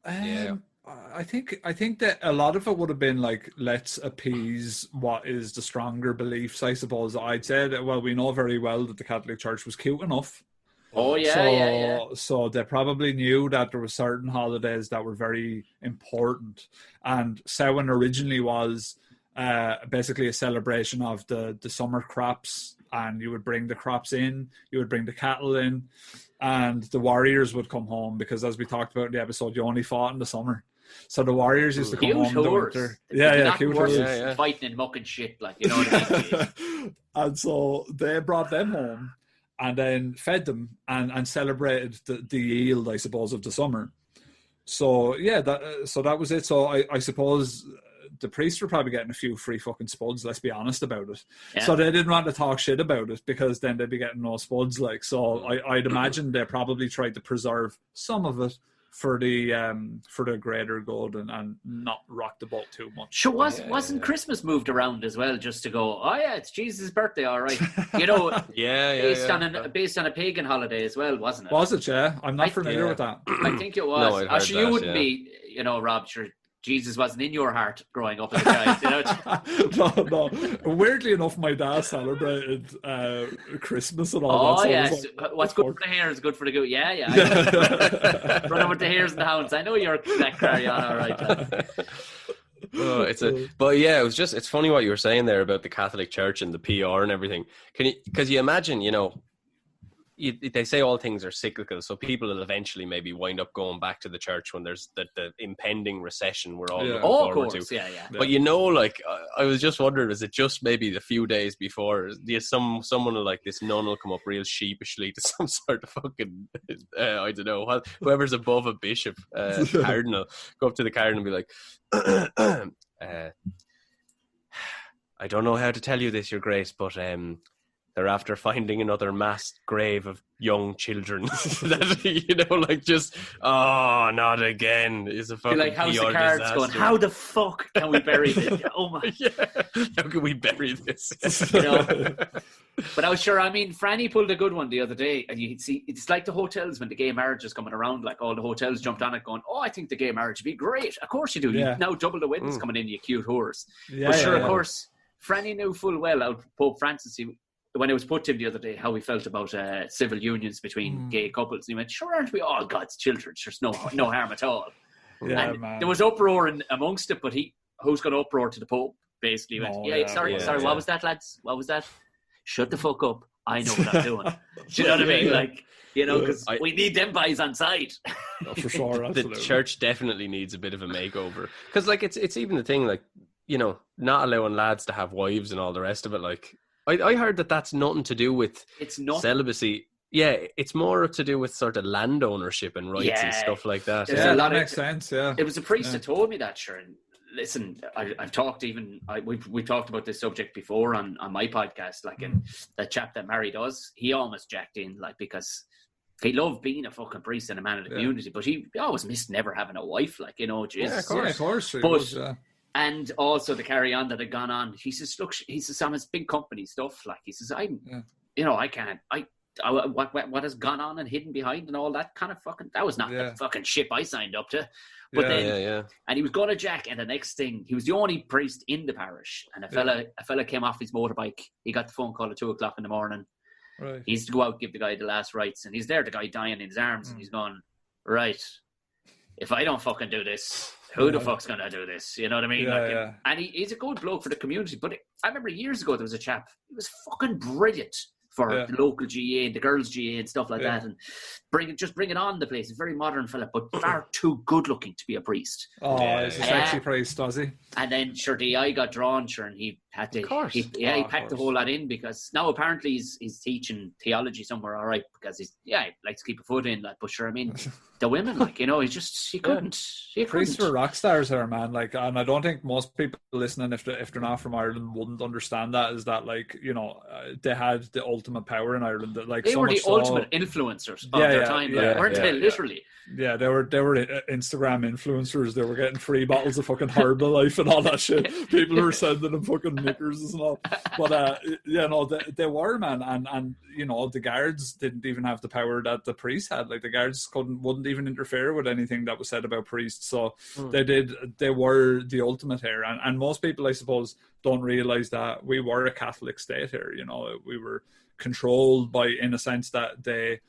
[SPEAKER 2] I think that a lot of it would have been like, let's appease what is the stronger beliefs, I suppose. I'd say that, well, we know very well that the Catholic Church was cute enough.
[SPEAKER 1] Oh, yeah,
[SPEAKER 2] So they probably knew that there were certain holidays that were very important. And Samhain originally was basically a celebration of the summer crops, and you would bring the crops in, you would bring the cattle in, and the warriors would come home because, as we talked about in the episode, you only fought in the summer. So the warriors used to come home in the winter.
[SPEAKER 1] Cute horses. Fighting in muck and shit, like, you know what I mean?
[SPEAKER 2] And so they brought them home and then fed them and celebrated the yield, I suppose, of the summer. So yeah, that was it. So I suppose the priests were probably getting a few free fucking spuds, let's be honest about it. Yeah. So they didn't want to talk shit about it because then they'd be getting no spuds. Like, so I'd imagine they probably tried to preserve some of it for the greater good and not rock the boat too much.
[SPEAKER 1] Sure, wasn't Christmas moved around as well just to go, oh yeah, it's Jesus' birthday, all right. You know, based on a pagan holiday as well, wasn't it?
[SPEAKER 2] Was it? Yeah, I'm not familiar with that.
[SPEAKER 1] I think it was.
[SPEAKER 3] No,
[SPEAKER 1] sure, you wouldn't be, you know, Rob. Sure, Jesus wasn't in your heart growing up as a child, you know?
[SPEAKER 2] No. Weirdly enough, my dad celebrated Christmas and all that.
[SPEAKER 1] Oh, yes. What's good for the hair is good for the goat. Yeah. Running with the hares and the hounds. I know you're that carry on, all right.
[SPEAKER 3] But yeah, it's funny what you were saying there about the Catholic Church and the PR and everything. Because you imagine, you know, they say all things are cyclical, so people will eventually maybe wind up going back to the church when there's the impending recession we're all looking forward to.
[SPEAKER 1] Yeah.
[SPEAKER 3] But you know, like I was just wondering, is it just maybe the few days before? Someone like this nun will come up real sheepishly to some sort of fucking I don't know, whoever's above a bishop, cardinal, go up to the cardinal and be like, I don't know how to tell you this, Your Grace, but they're after finding another mass grave of young children. That, you know, like just, oh, not again. Is a fucking
[SPEAKER 1] like, how's the cards disaster going? How the fuck can we bury this? Oh my!
[SPEAKER 3] Yeah. How can we bury this?
[SPEAKER 1] You know. But I was sure. I mean, Franny pulled a good one the other day, and you see, it's like the hotels when the gay marriage is coming around. Like all the hotels jumped on it, going, "Oh, I think the gay marriage would be great." Of course you do. Yeah. You now double the weddings coming in, you cute whores. Yeah, but of course, Franny knew full well out Pope Francis. When it was put to him the other day, how he felt about civil unions between gay couples, and he went, "Sure, aren't we all God's children? There's no harm at all."
[SPEAKER 2] Yeah,
[SPEAKER 1] and
[SPEAKER 2] man.
[SPEAKER 1] There was uproar amongst it, but who's going to uproar to the Pope? Basically, went, sorry, what was that, lads? What was that? Shut the fuck up! I know what I'm doing. Do you know what I mean? Like, you know, because we need them guys on side.
[SPEAKER 2] For sure, absolutely.
[SPEAKER 3] The church definitely needs a bit of a makeover, because like it's even the thing, like, you know, not allowing lads to have wives and all the rest of it, like. I heard that's nothing to do with celibacy. Yeah, it's more to do with sort of land ownership and rights and stuff like that.
[SPEAKER 2] Yeah, that makes sense, yeah.
[SPEAKER 1] It was a priest that told me that, sure. And listen, I've talked we've talked about this subject before on my podcast, like, and the chap that married us, he almost jacked in, like, because he loved being a fucking priest and a man of the community, but he always missed never having a wife, like, you know, Jesus.
[SPEAKER 2] Yeah, of course.
[SPEAKER 1] And also the carry on that had gone on. He says, look, Sam, it's big company stuff. Like, he says, what has gone on and hidden behind and all that kind of fucking, that was not the fucking ship I signed up to. But and he was going to jack, and the next thing, he was the only priest in the parish, and a fella came off his motorbike. He got the phone call at 2:00 in the morning.
[SPEAKER 2] Right.
[SPEAKER 1] He used to go out, give the guy the last rites, and he's there, the guy dying in his arms, and he's going, right, if I don't fucking do this, who the fuck's going to do this? You know what I mean? And he's a good bloke for the community. But I remember years ago, there was a chap, he was fucking brilliant for the local GA and the girls' GA and stuff like that. And bring it on the place. He's a very modern fella, but far too good looking to be a priest.
[SPEAKER 2] Oh, he's a sexy priest, does he?
[SPEAKER 1] And then, sure, the eye got drawn, sure, and he had to, he packed the whole lot in, because now apparently he's teaching theology somewhere, all right, because he likes to keep a foot in, like, but sure, I mean, the women, like, you know, he couldn't.
[SPEAKER 2] Priests were rock stars there, man, like, and I don't think most people listening, if they're not from Ireland, wouldn't understand that, is that, like, you know, they had the ultimate power in Ireland, that, like,
[SPEAKER 1] they were the ultimate influencers of their time, weren't they, literally?
[SPEAKER 2] Yeah, they were Instagram influencers. They were getting free bottles of fucking Herbalife and all that shit. People were sending them fucking knickers and all. But they were, man, and you know, the guards didn't even have the power that the priests had. Like, the guards wouldn't even interfere with anything that was said about priests. So they were the ultimate here. And most people, I suppose, don't realize that we were a Catholic state here. You know, we were controlled by, in a sense, that they,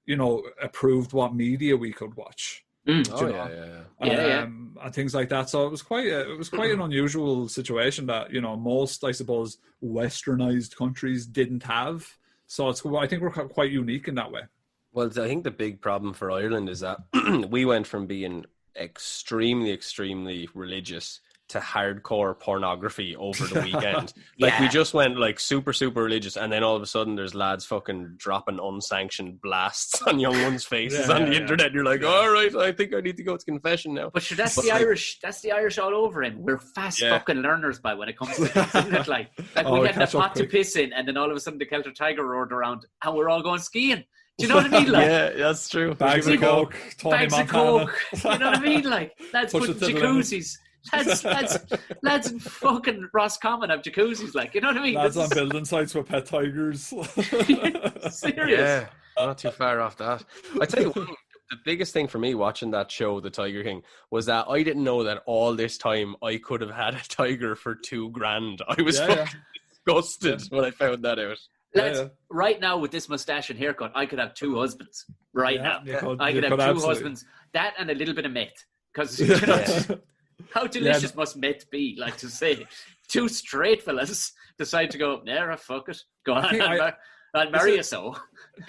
[SPEAKER 2] you know, approved what media we could watch. And things like that. So it was quite an unusual situation that, you know, most, I suppose, westernized countries didn't have. So I think we're quite unique in that way.
[SPEAKER 3] Well, I think the big problem for Ireland is that we went from being extremely, extremely religious to hardcore pornography over the weekend. We just went like super, super religious, and then all of a sudden there's lads fucking dropping unsanctioned blasts on young ones' faces on the internet. You're like, all right, I think I need to go to confession now.
[SPEAKER 1] But sure, that's the Irish. That's the Irish all over in. We're fast fucking learners by when it comes to things, isn't it? Like we had the pot to piss in, and then all of a sudden the Celtic Tiger roared around, and we're all going skiing. Do you know what I mean? Like,
[SPEAKER 3] yeah, that's true.
[SPEAKER 2] Bags of Coke, Tony Montana.
[SPEAKER 1] Coke. You know what I mean? Like, lads putting jacuzzis. Lads in fucking Roscommon have jacuzzis, like, you know what I mean?
[SPEAKER 2] Lads on building sites with pet tigers.
[SPEAKER 1] Serious?
[SPEAKER 3] Yeah, not too far off that. I tell you what, the biggest thing for me watching that show, The Tiger King, was that I didn't know that all this time I could have had a tiger for $2,000. I was fucking disgusted when I found that out.
[SPEAKER 1] Right now with this mustache and haircut, I could have 2 husbands. Now, I could have 2 husbands. That and a little bit of meth, because you know, how delicious must meth be? Like, to say 2 straight fellas decide to go, fuck it, go on, I'll marry you. So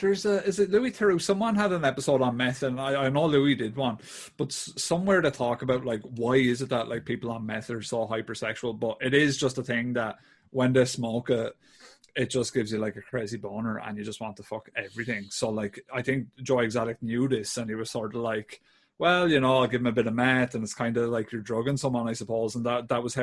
[SPEAKER 2] there's is it Louis Theroux? Someone had an episode on meth, and I know Louis did one, but somewhere they talk about like why is it that like people on meth are so hypersexual, but it is just a thing that when they smoke it just gives you like a crazy boner and you just want to fuck everything. So like I think Joe Exotic knew this, and he was sort of like, well, you know, I'll give him a bit of meth, and it's kind of like you're drugging someone, I suppose. And that was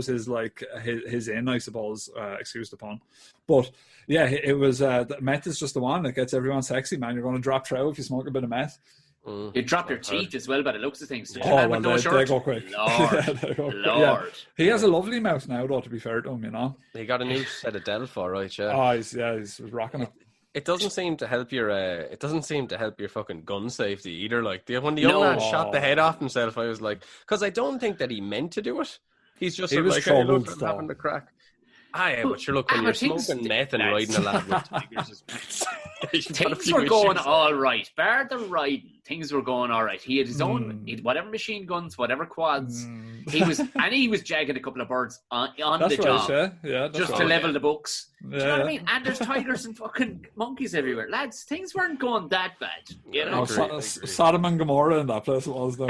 [SPEAKER 2] his like his in, I suppose, excuse the pun. But yeah, it was meth is just the one that gets everyone sexy, man. You're going to drop trow if you smoke a bit of meth.
[SPEAKER 1] You drop your teeth as well by the looks of things.
[SPEAKER 2] They go quick.
[SPEAKER 1] Lord.
[SPEAKER 2] Yeah. He has a lovely mouth now, though, to be fair to him, you know.
[SPEAKER 3] He got a new set of Delphi, right? Yeah.
[SPEAKER 2] Oh, he's rocking it.
[SPEAKER 3] It doesn't seem to help your. It doesn't seem to help your fucking gun safety either. Like when the young man shot the head off himself, I was like, because I don't think that he meant to do it. He's just like, hey, look, I'm having the crack. But you're looking, you're smoking meth and riding a lad with tigers.
[SPEAKER 1] Things were going all right. Bar the riding, things were going all right. He had his own, whatever machine guns, whatever quads. He was jagging a couple of birds on the job, just to level the books. Do you know what I mean? And there's tigers and fucking monkeys everywhere, lads. Things weren't going that bad, you know.
[SPEAKER 2] Sodom and Gomorrah in that place it was though.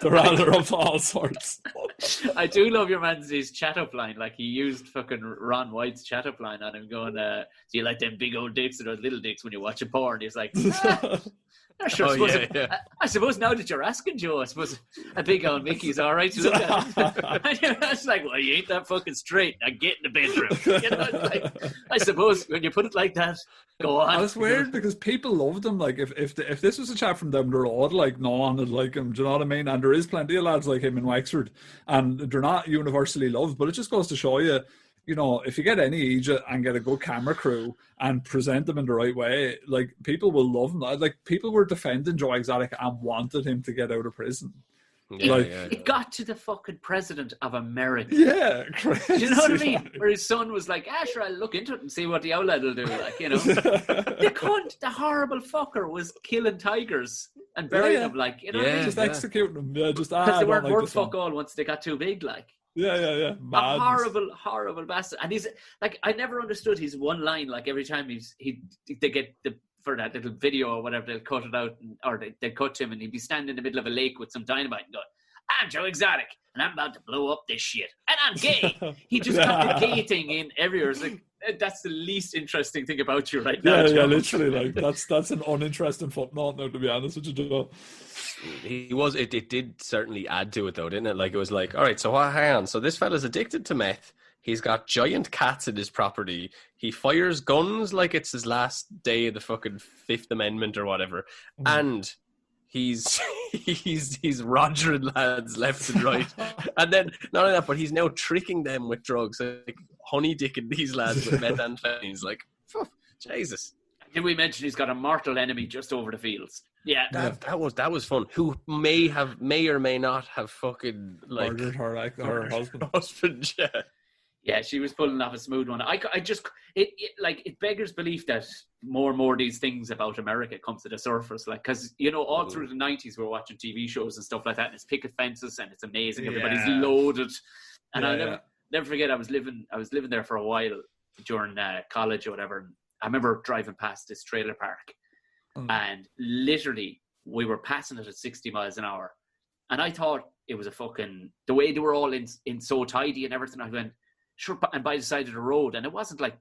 [SPEAKER 2] They're up to all sorts.
[SPEAKER 1] I do love your man's chat up line. Like, he used fucking Ron White's chat up line on him, going, "Do you like them big old dicks or those little dicks when you watch a porn?" He's like, I suppose now that you're asking, Joe, I suppose a big old Mickey's all right to look at. It's like, well, you ain't that fucking straight. Now get in the bedroom. You know, like, I suppose when you put it like that, go on.
[SPEAKER 2] That's weird because people loved him. Like, if this was a chat from them, they're all like, no one would like him. Do you know what I mean? And there is plenty of lads like him in Wexford, and they're not universally loved. But it just goes to show you, you know, if you get any Egypt and get a good camera crew and present them in the right way, like, people will love him. Like, people were defending Joe Exotic and wanted him to get out of prison.
[SPEAKER 1] It got to the fucking president of America.
[SPEAKER 2] Yeah, crazy.
[SPEAKER 1] Do you know what I mean? Where his son was like, sure, I'll look into it and see what the old lad will do. Like, you know, the horrible fucker was killing tigers and burying them. Like, you know what I mean?
[SPEAKER 2] Just executing them. Yeah, just
[SPEAKER 1] because they weren't worth fuck all once they got too big. Like.
[SPEAKER 2] Yeah.
[SPEAKER 1] A horrible bastard. And he's like, I never understood his one line. Like, every time they get for that little video or whatever, they'll cut it out, or they cut him, and he'd be standing in the middle of a lake with some dynamite and going, "I'm Joe Exotic, and I'm about to blow up this shit, and I'm gay." He just got the gay thing in everywhere. It's like, that's the least interesting thing about you right now.
[SPEAKER 2] Yeah, literally. Like, that's an uninteresting footnote now, to be honest with you, Joe.
[SPEAKER 3] It did certainly add to it though, didn't it? Like, it was like, all right, so hang on. So this fella's addicted to meth. He's got giant cats in his property. He fires guns like it's his last day of the fucking Fifth Amendment or whatever. And he's rogering lads left and right. And then not only that, but he's now tricking them with drugs, like honey dicking these lads with methamphetamines. Like, Jesus.
[SPEAKER 1] Did we mention he's got a mortal enemy just over the fields? Yeah,
[SPEAKER 3] that was fun. Who may or may not have fucking like
[SPEAKER 2] murdered her husband.
[SPEAKER 3] Yeah.
[SPEAKER 1] Yeah, she was pulling off a smooth one. It beggars belief that more and more of these things about America comes to the surface. Like, because, all through the 90s, we were watching TV shows and stuff like that, and it's picket fences, and it's amazing. Everybody's loaded. And I'll never forget, I was living there for a while during college or whatever. And I remember driving past this trailer park, and literally, we were passing it at 60 miles an hour. And I thought it was the way they were all in so tidy and everything. I went, sure, and by the side of the road, and it wasn't like,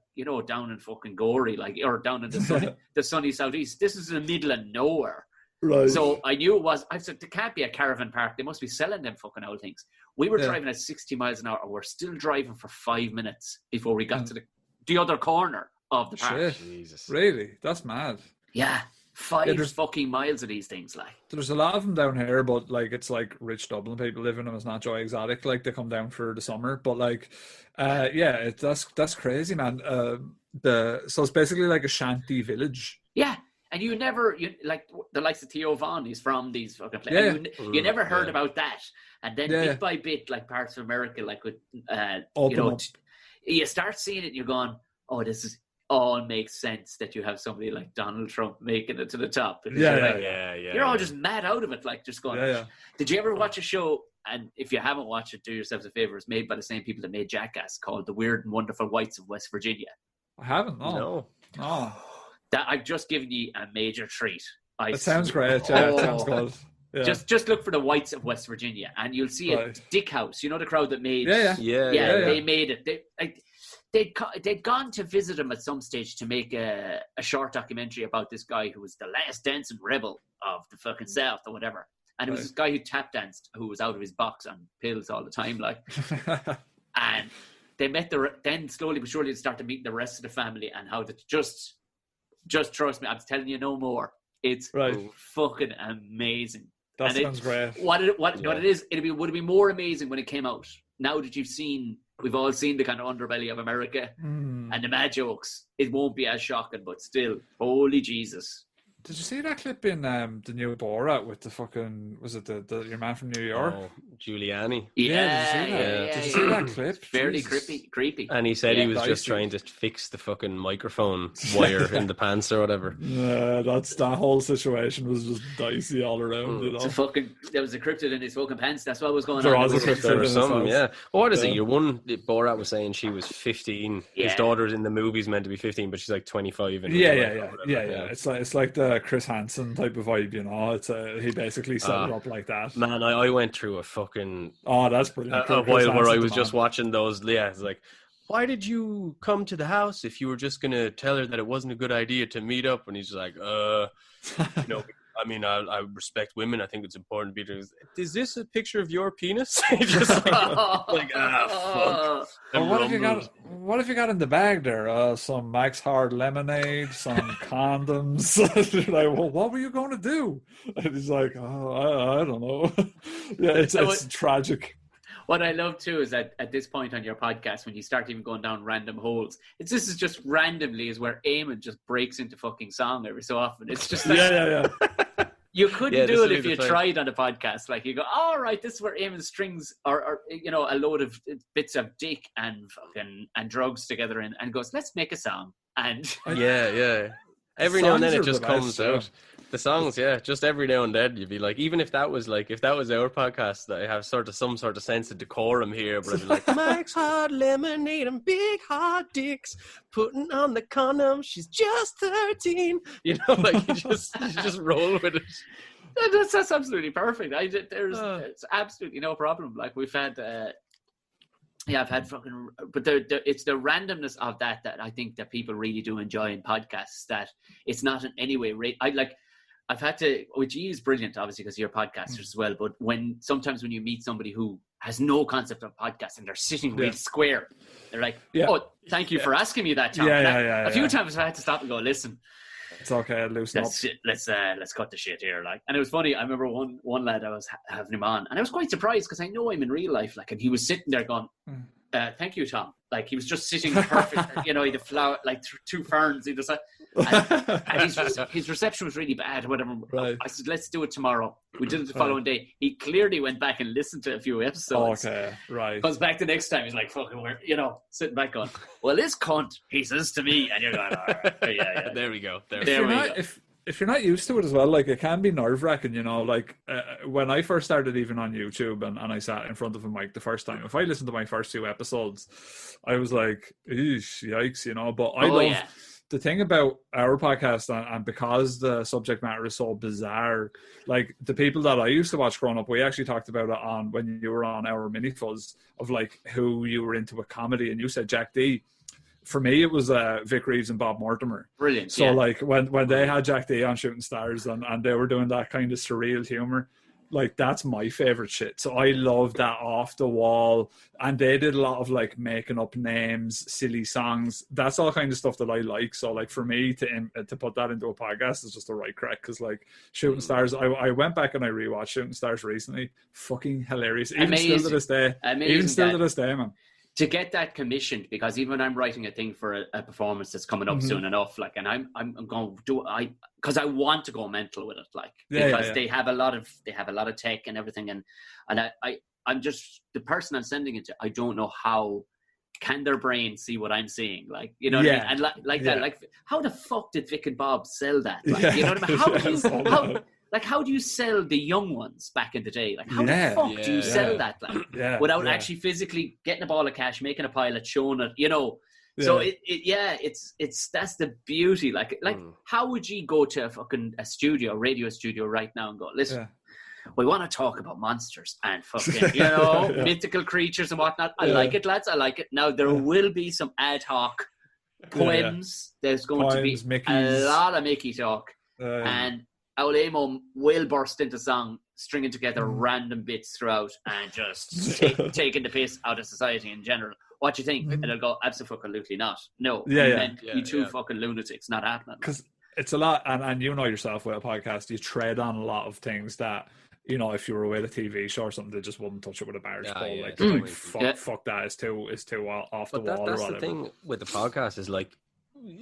[SPEAKER 1] down in fucking Gorey, or down in the sunny southeast. This is in the middle of nowhere. Right. So I knew it was. I said, there can't be a caravan park. They must be selling them fucking old things. We were driving at 60 miles an hour, and we're still driving for 5 minutes before we got to the other corner of the park.
[SPEAKER 2] Shit. Jesus. Really? That's mad.
[SPEAKER 1] Yeah. 5 fucking miles of these things, like.
[SPEAKER 2] There's a lot of them down here, but like it's like rich Dublin people live in them. It's not Joy Exotic, like they come down for the summer. But like, that's crazy, man. So it's basically like a shanty village.
[SPEAKER 1] Yeah, and you like the likes of Theo Von. He's from these fucking places. Yeah. You never heard about that, and then bit by bit, like parts of America, like with you start seeing it, and you're going, oh, this is. All makes sense that you have somebody like Donald Trump making it to the top. You're all just mad out of it, like just going. Yeah. Did you ever watch a show? And if you haven't watched it, do yourselves a favor. It's made by the same people that made Jackass, called The Weird and Wonderful Whites of West Virginia.
[SPEAKER 2] I haven't. No.
[SPEAKER 1] That I've just given you a major treat.
[SPEAKER 2] That sounds great. Yeah, it sounds good. Yeah.
[SPEAKER 1] Just look for the Whites of West Virginia, and you'll see it. Dick House, you know the crowd that made. They made it. They'd gone to visit him at some stage to make a short documentary about this guy who was the last dancing rebel of the fucking South or whatever. And it was this guy who tap danced, who was out of his box on pills all the time, like. And they met then slowly but surely they started meeting the rest of the family, and how to just trust me, I'm telling you no more. It's fucking amazing.
[SPEAKER 2] That sounds great.
[SPEAKER 1] What it is, it would have been more amazing when it came out. Now that we've all seen the kind of underbelly of America and the mad jokes, it won't be as shocking, but still, holy Jesus.
[SPEAKER 2] Did you see that clip in the new Borat with the fucking, was it your man from New York?
[SPEAKER 3] Oh, Giuliani.
[SPEAKER 2] Yeah, did you see that clip?
[SPEAKER 1] It's fairly creepy.
[SPEAKER 3] And he said he was just trying to fix the fucking microphone wire in the pants or whatever.
[SPEAKER 2] Yeah, that whole situation was just dicey all around.
[SPEAKER 1] There was a cryptid in his fucking pants. That's what was going
[SPEAKER 2] on.
[SPEAKER 1] There
[SPEAKER 2] was a cryptid
[SPEAKER 3] or something, yeah. Well, what is it? Your one, Borat was saying she was 15. Yeah. His daughter's in the movie's meant to be 15, but she's like 25.
[SPEAKER 2] Yeah. It's like the Chris Hansen type of vibe, It's he basically set it up like that.
[SPEAKER 3] Man, I went through a fucking
[SPEAKER 2] that's brilliant.
[SPEAKER 3] A while where I was just watching those. Yeah, it's like, why did you come to the house if you were just gonna tell her that it wasn't a good idea to meet up? And he's just like, I mean, I respect women. I think it's important to be. Is this a picture of your penis? Just fuck.
[SPEAKER 2] Well, what have you got in the bag there? Some Max Hard lemonade, some condoms. Like, well, what were you going to do? And he's like, I don't know. Yeah, it's tragic.
[SPEAKER 1] What I love too is that at this point on your podcast, when you start even going down random holes, this is just randomly is where Eamon just breaks into fucking song every so often. It's just like, You couldn't do it if you tried on a podcast. Like you go, all right, this is where Eamon strings or a load of bits of dick and fucking and drugs together and goes, let's make a song. And
[SPEAKER 3] every now and then it just comes out. The songs, just every now and then you'd be like, even if that was our podcast, that I have some sort of sense of decorum here, but I'd be like, Max Hard Lemonade and big hard dicks, putting on the condom, she's just 13. Like you just roll with it.
[SPEAKER 1] That's absolutely perfect. There's absolutely no problem. Like we've had, I've had fucking, but it's the randomness of that I think that people really do enjoy in podcasts. That it's not in any way I've had to, which is brilliant, obviously, because you're podcasters as well. But sometimes when you meet somebody who has no concept of podcast and they're sitting real square, they're like, "Oh, thank you for asking me that, Tom." A few times I had to stop and go, "Listen,
[SPEAKER 2] it's okay, loosen up.
[SPEAKER 1] Let's cut the shit here." Like, and it was funny. I remember one lad I was having him on, and I was quite surprised because I know him in real life. Like, and he was sitting there going, "Thank you, Tom." Like he was just sitting perfect. He had a flower, like two ferns. He just like. And his reception was really bad, whatever.
[SPEAKER 2] Right.
[SPEAKER 1] I said, let's do it tomorrow. We did it the following day. He clearly went back and listened to a few episodes.
[SPEAKER 2] Okay, right.
[SPEAKER 1] Comes back the next time, he's like, fucking, sitting back going, well, this cunt, he says to me, and you're going, all right, yeah.
[SPEAKER 3] There we go.
[SPEAKER 2] If you're not used to it as well, like, it can be nerve-wracking, like when I first started even on YouTube and I sat in front of a mic the first time, if I listened to my first 2 episodes, I was like, yikes, but I love the thing about our podcast, and because the subject matter is so bizarre, like the people that I used to watch growing up, we actually talked about it on when you were on our mini Fuzz of like who you were into with comedy, and you said Jack D. For me, it was Vic Reeves and Bob Mortimer.
[SPEAKER 1] Brilliant.
[SPEAKER 2] So like when they had Jack D on Shooting Stars and they were doing that kind of surreal humor, like that's my favorite shit. So I love that off the wall, and they did a lot of like making up names, silly songs. That's all kind of stuff that I like. So like for me to put that into a podcast is just the right crack, because like Shooting Stars, I went back and I rewatched Shooting Stars recently. Fucking hilarious. Even still to this day, man.
[SPEAKER 1] To get that commissioned, because even when I'm writing a thing for a performance that's coming up soon enough, like, and I'm going to do because I want to go mental with it, like, because they have a lot of tech and everything, and I'm just the person I'm sending it to. I don't know how can their brain see what I'm seeing, like, you know what I mean, and like that, like, how the fuck did Vic and Bob sell that? Like, you know what I mean? How do you sell the young ones back in the day? Like, how the fuck do you sell that, like, without actually physically getting a ball of cash, making a pilot, showing it, So it's that's the beauty. Like, how would you go to a radio studio right now and go, listen, we want to talk about monsters and fucking, mythical creatures and whatnot. I like it, lads. I like it. Now, there will be some ad hoc poems. There's going to be Mickies. A lot of Mickey talk. And our Eamon will burst into song, stringing together random bits throughout and just taking the piss out of society in general. What do you think? And they'll go, absolutely not. No, you two fucking lunatics, not happening.
[SPEAKER 2] Because it's a lot, and you know yourself with a podcast, you tread on a lot of things that, if you were with a TV show or something, they just wouldn't touch it with a barge pole. Fuck that, it's too off the wall or whatever.
[SPEAKER 3] That's the thing with the podcast is like,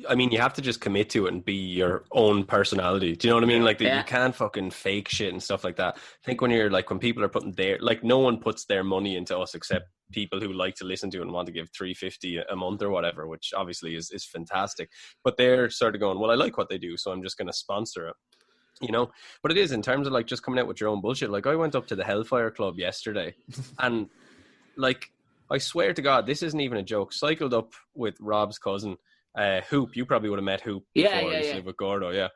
[SPEAKER 3] I mean, you have to just commit to it and be your own personality. Do you know what I mean? Like, you can't fucking fake shit and stuff like that. I think when people are putting no one puts their money into us except people who like to listen to it and want to give $3.50 a month or whatever, which obviously is fantastic. But they're sort of going, well, I like what they do, so I'm just going to sponsor it. But it is in terms of like just coming out with your own bullshit. Like, I went up to the Hellfire Club yesterday and like, I swear to God, this isn't even a joke. Cycled up with Rob's cousin, Hoop. You probably would have met Hoop before, with Gordo,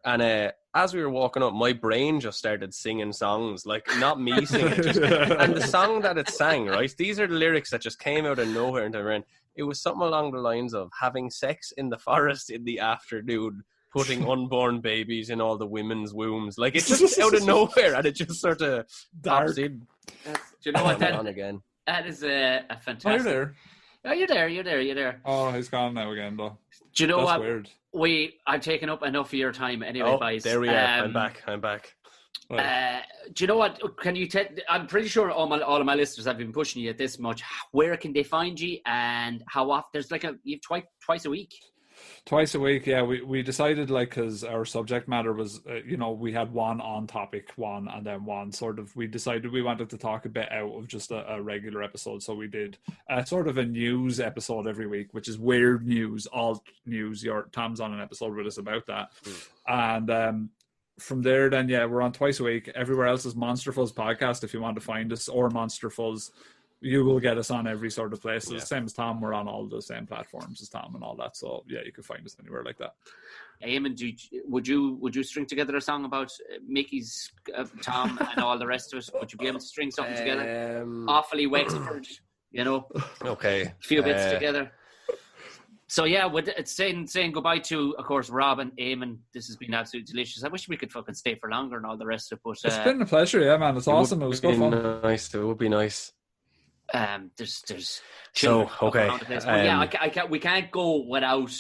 [SPEAKER 3] and as we were walking up, my brain just started singing songs, like not me singing, and the song that it sang, right, these are the lyrics that just came out of nowhere into my brain. It was something along the lines of having sex in the forest in the afternoon, putting unborn babies in all the women's wombs. Like, it's just out of nowhere, and it just sort of pops in.
[SPEAKER 1] Do you know what
[SPEAKER 3] on again?
[SPEAKER 1] That is a fantastic.
[SPEAKER 2] Oh, you're there.
[SPEAKER 1] Oh, you're there.
[SPEAKER 2] Oh, he's gone now again, though.
[SPEAKER 1] Do you know
[SPEAKER 2] That's
[SPEAKER 1] what?
[SPEAKER 2] Weird.
[SPEAKER 1] I've taken up enough of your time anyway, guys.
[SPEAKER 3] There we are. I'm back.
[SPEAKER 1] Do you know what? Can you I'm pretty sure all of my listeners have been pushing you this much. Where can they find you, and how often? There's like you have twice a week.
[SPEAKER 2] Twice a week, yeah. We decided, like, because our subject matter was, we had one on topic one, and then one sort of, we decided we wanted to talk a bit out of just a regular episode. So we did sort of a news episode every week, which is weird news, alt news. Tom's on an episode with us about that. And from there, then, we're on twice a week. Everywhere else is Monster Fuzz Podcast if you want to find us, or Monster Fuzz. You will get us on every sort of place. Same as Tom, we're on all the same platforms as Tom and all that. So you can find us anywhere like that.
[SPEAKER 1] Eamon, would you string together a song about Mickey's, Tom, and all the rest of it? Would you be able to string something together? Awfully Wexford,
[SPEAKER 3] Okay.
[SPEAKER 1] A few bits together. So it's saying goodbye to, of course, Rob and Eamon. This has been absolutely delicious. I wish we could fucking stay for longer and all the rest of it. But
[SPEAKER 2] it's been a pleasure, man. It's awesome. It was so fun.
[SPEAKER 3] Nice. It would be nice.
[SPEAKER 1] There's
[SPEAKER 3] so okay.
[SPEAKER 1] We can't go without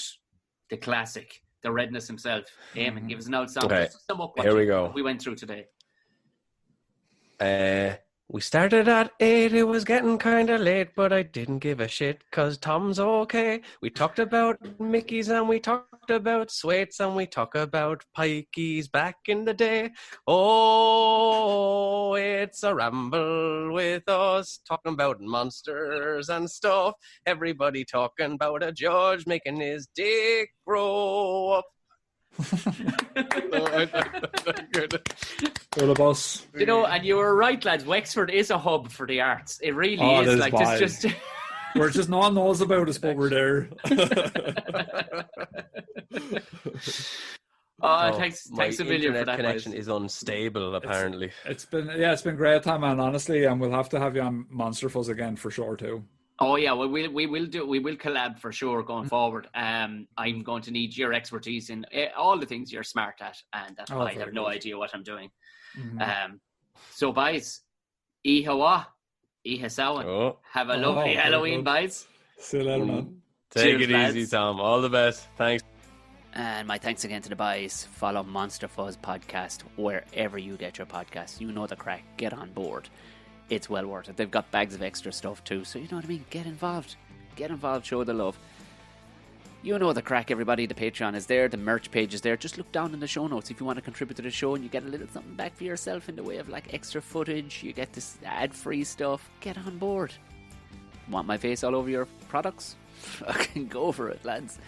[SPEAKER 1] the classic, the Redness himself. Eamon, give us an old song.
[SPEAKER 3] Okay.
[SPEAKER 1] Sum up
[SPEAKER 3] Here we go.
[SPEAKER 1] We went through today.
[SPEAKER 3] We started at 8, it was getting kind of late, but I didn't give a shit, 'cause Tom's okay. We talked about mickies and we talked about sweats and we talked about pikeys back in the day. Oh, it's a ramble with us, talking about monsters and stuff. Everybody talking about a judge making his dick grow up.
[SPEAKER 2] Boss.
[SPEAKER 1] You know, and you were right, lads. Wexford is a hub for the arts. It really is. Like just
[SPEAKER 2] we're just no one knows about us, but we're there.
[SPEAKER 1] Thanks a million for that.
[SPEAKER 3] Connection is unstable. Apparently,
[SPEAKER 2] it's been great time, man. Honestly, and we'll have to have you on Monster Fuzz again for sure too.
[SPEAKER 1] Oh yeah, well, we will collab for sure going forward. I'm going to need your expertise in all the things you're smart at, and that I have no idea what I'm doing. Mm-hmm. So, boys, Ihawa, Ihasawan, have a lovely Halloween, boys.
[SPEAKER 2] See you later, man.
[SPEAKER 3] Take it easy, Tom. All the best. Thanks.
[SPEAKER 1] And my thanks again to the boys. Follow Monster Fuzz podcast wherever you get your podcasts. You know the crack. Get on board. It's well worth it. They've got bags of extra stuff too, so you know what I mean. Get involved, show the love. You know the crack, everybody. The Patreon is there, the merch page is there. Just look down in the show notes if you want to contribute to the show, and you get a little something back for yourself in the way of like extra footage. You get this ad-free stuff. Get on board. Want my face all over your products? Fucking go for it, lads.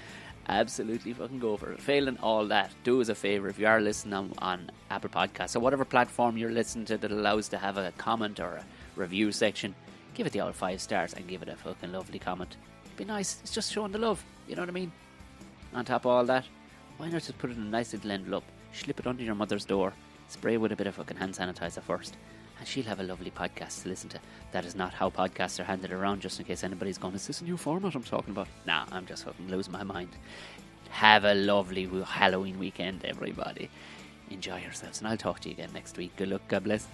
[SPEAKER 1] Absolutely fucking go for it. Failing all that, do us a favour, if you are listening on Apple Podcasts or whatever platform you're listening to that allows to have a comment or a review section, give it the old 5 stars and give it a fucking lovely comment. It'd be nice. It's just showing the love, you know what I mean? On top of all that, why not just put it in a nice little envelope, slip it under your mother's door, spray with a bit of fucking hand sanitizer first, and she'll have a lovely podcast to listen to. That is not how podcasts are handed around, just in case anybody's going, is this a new format I'm talking about? Nah, I'm just fucking losing my mind. Have a lovely Halloween weekend, everybody. Enjoy yourselves, and I'll talk to you again next week. Good luck, God bless.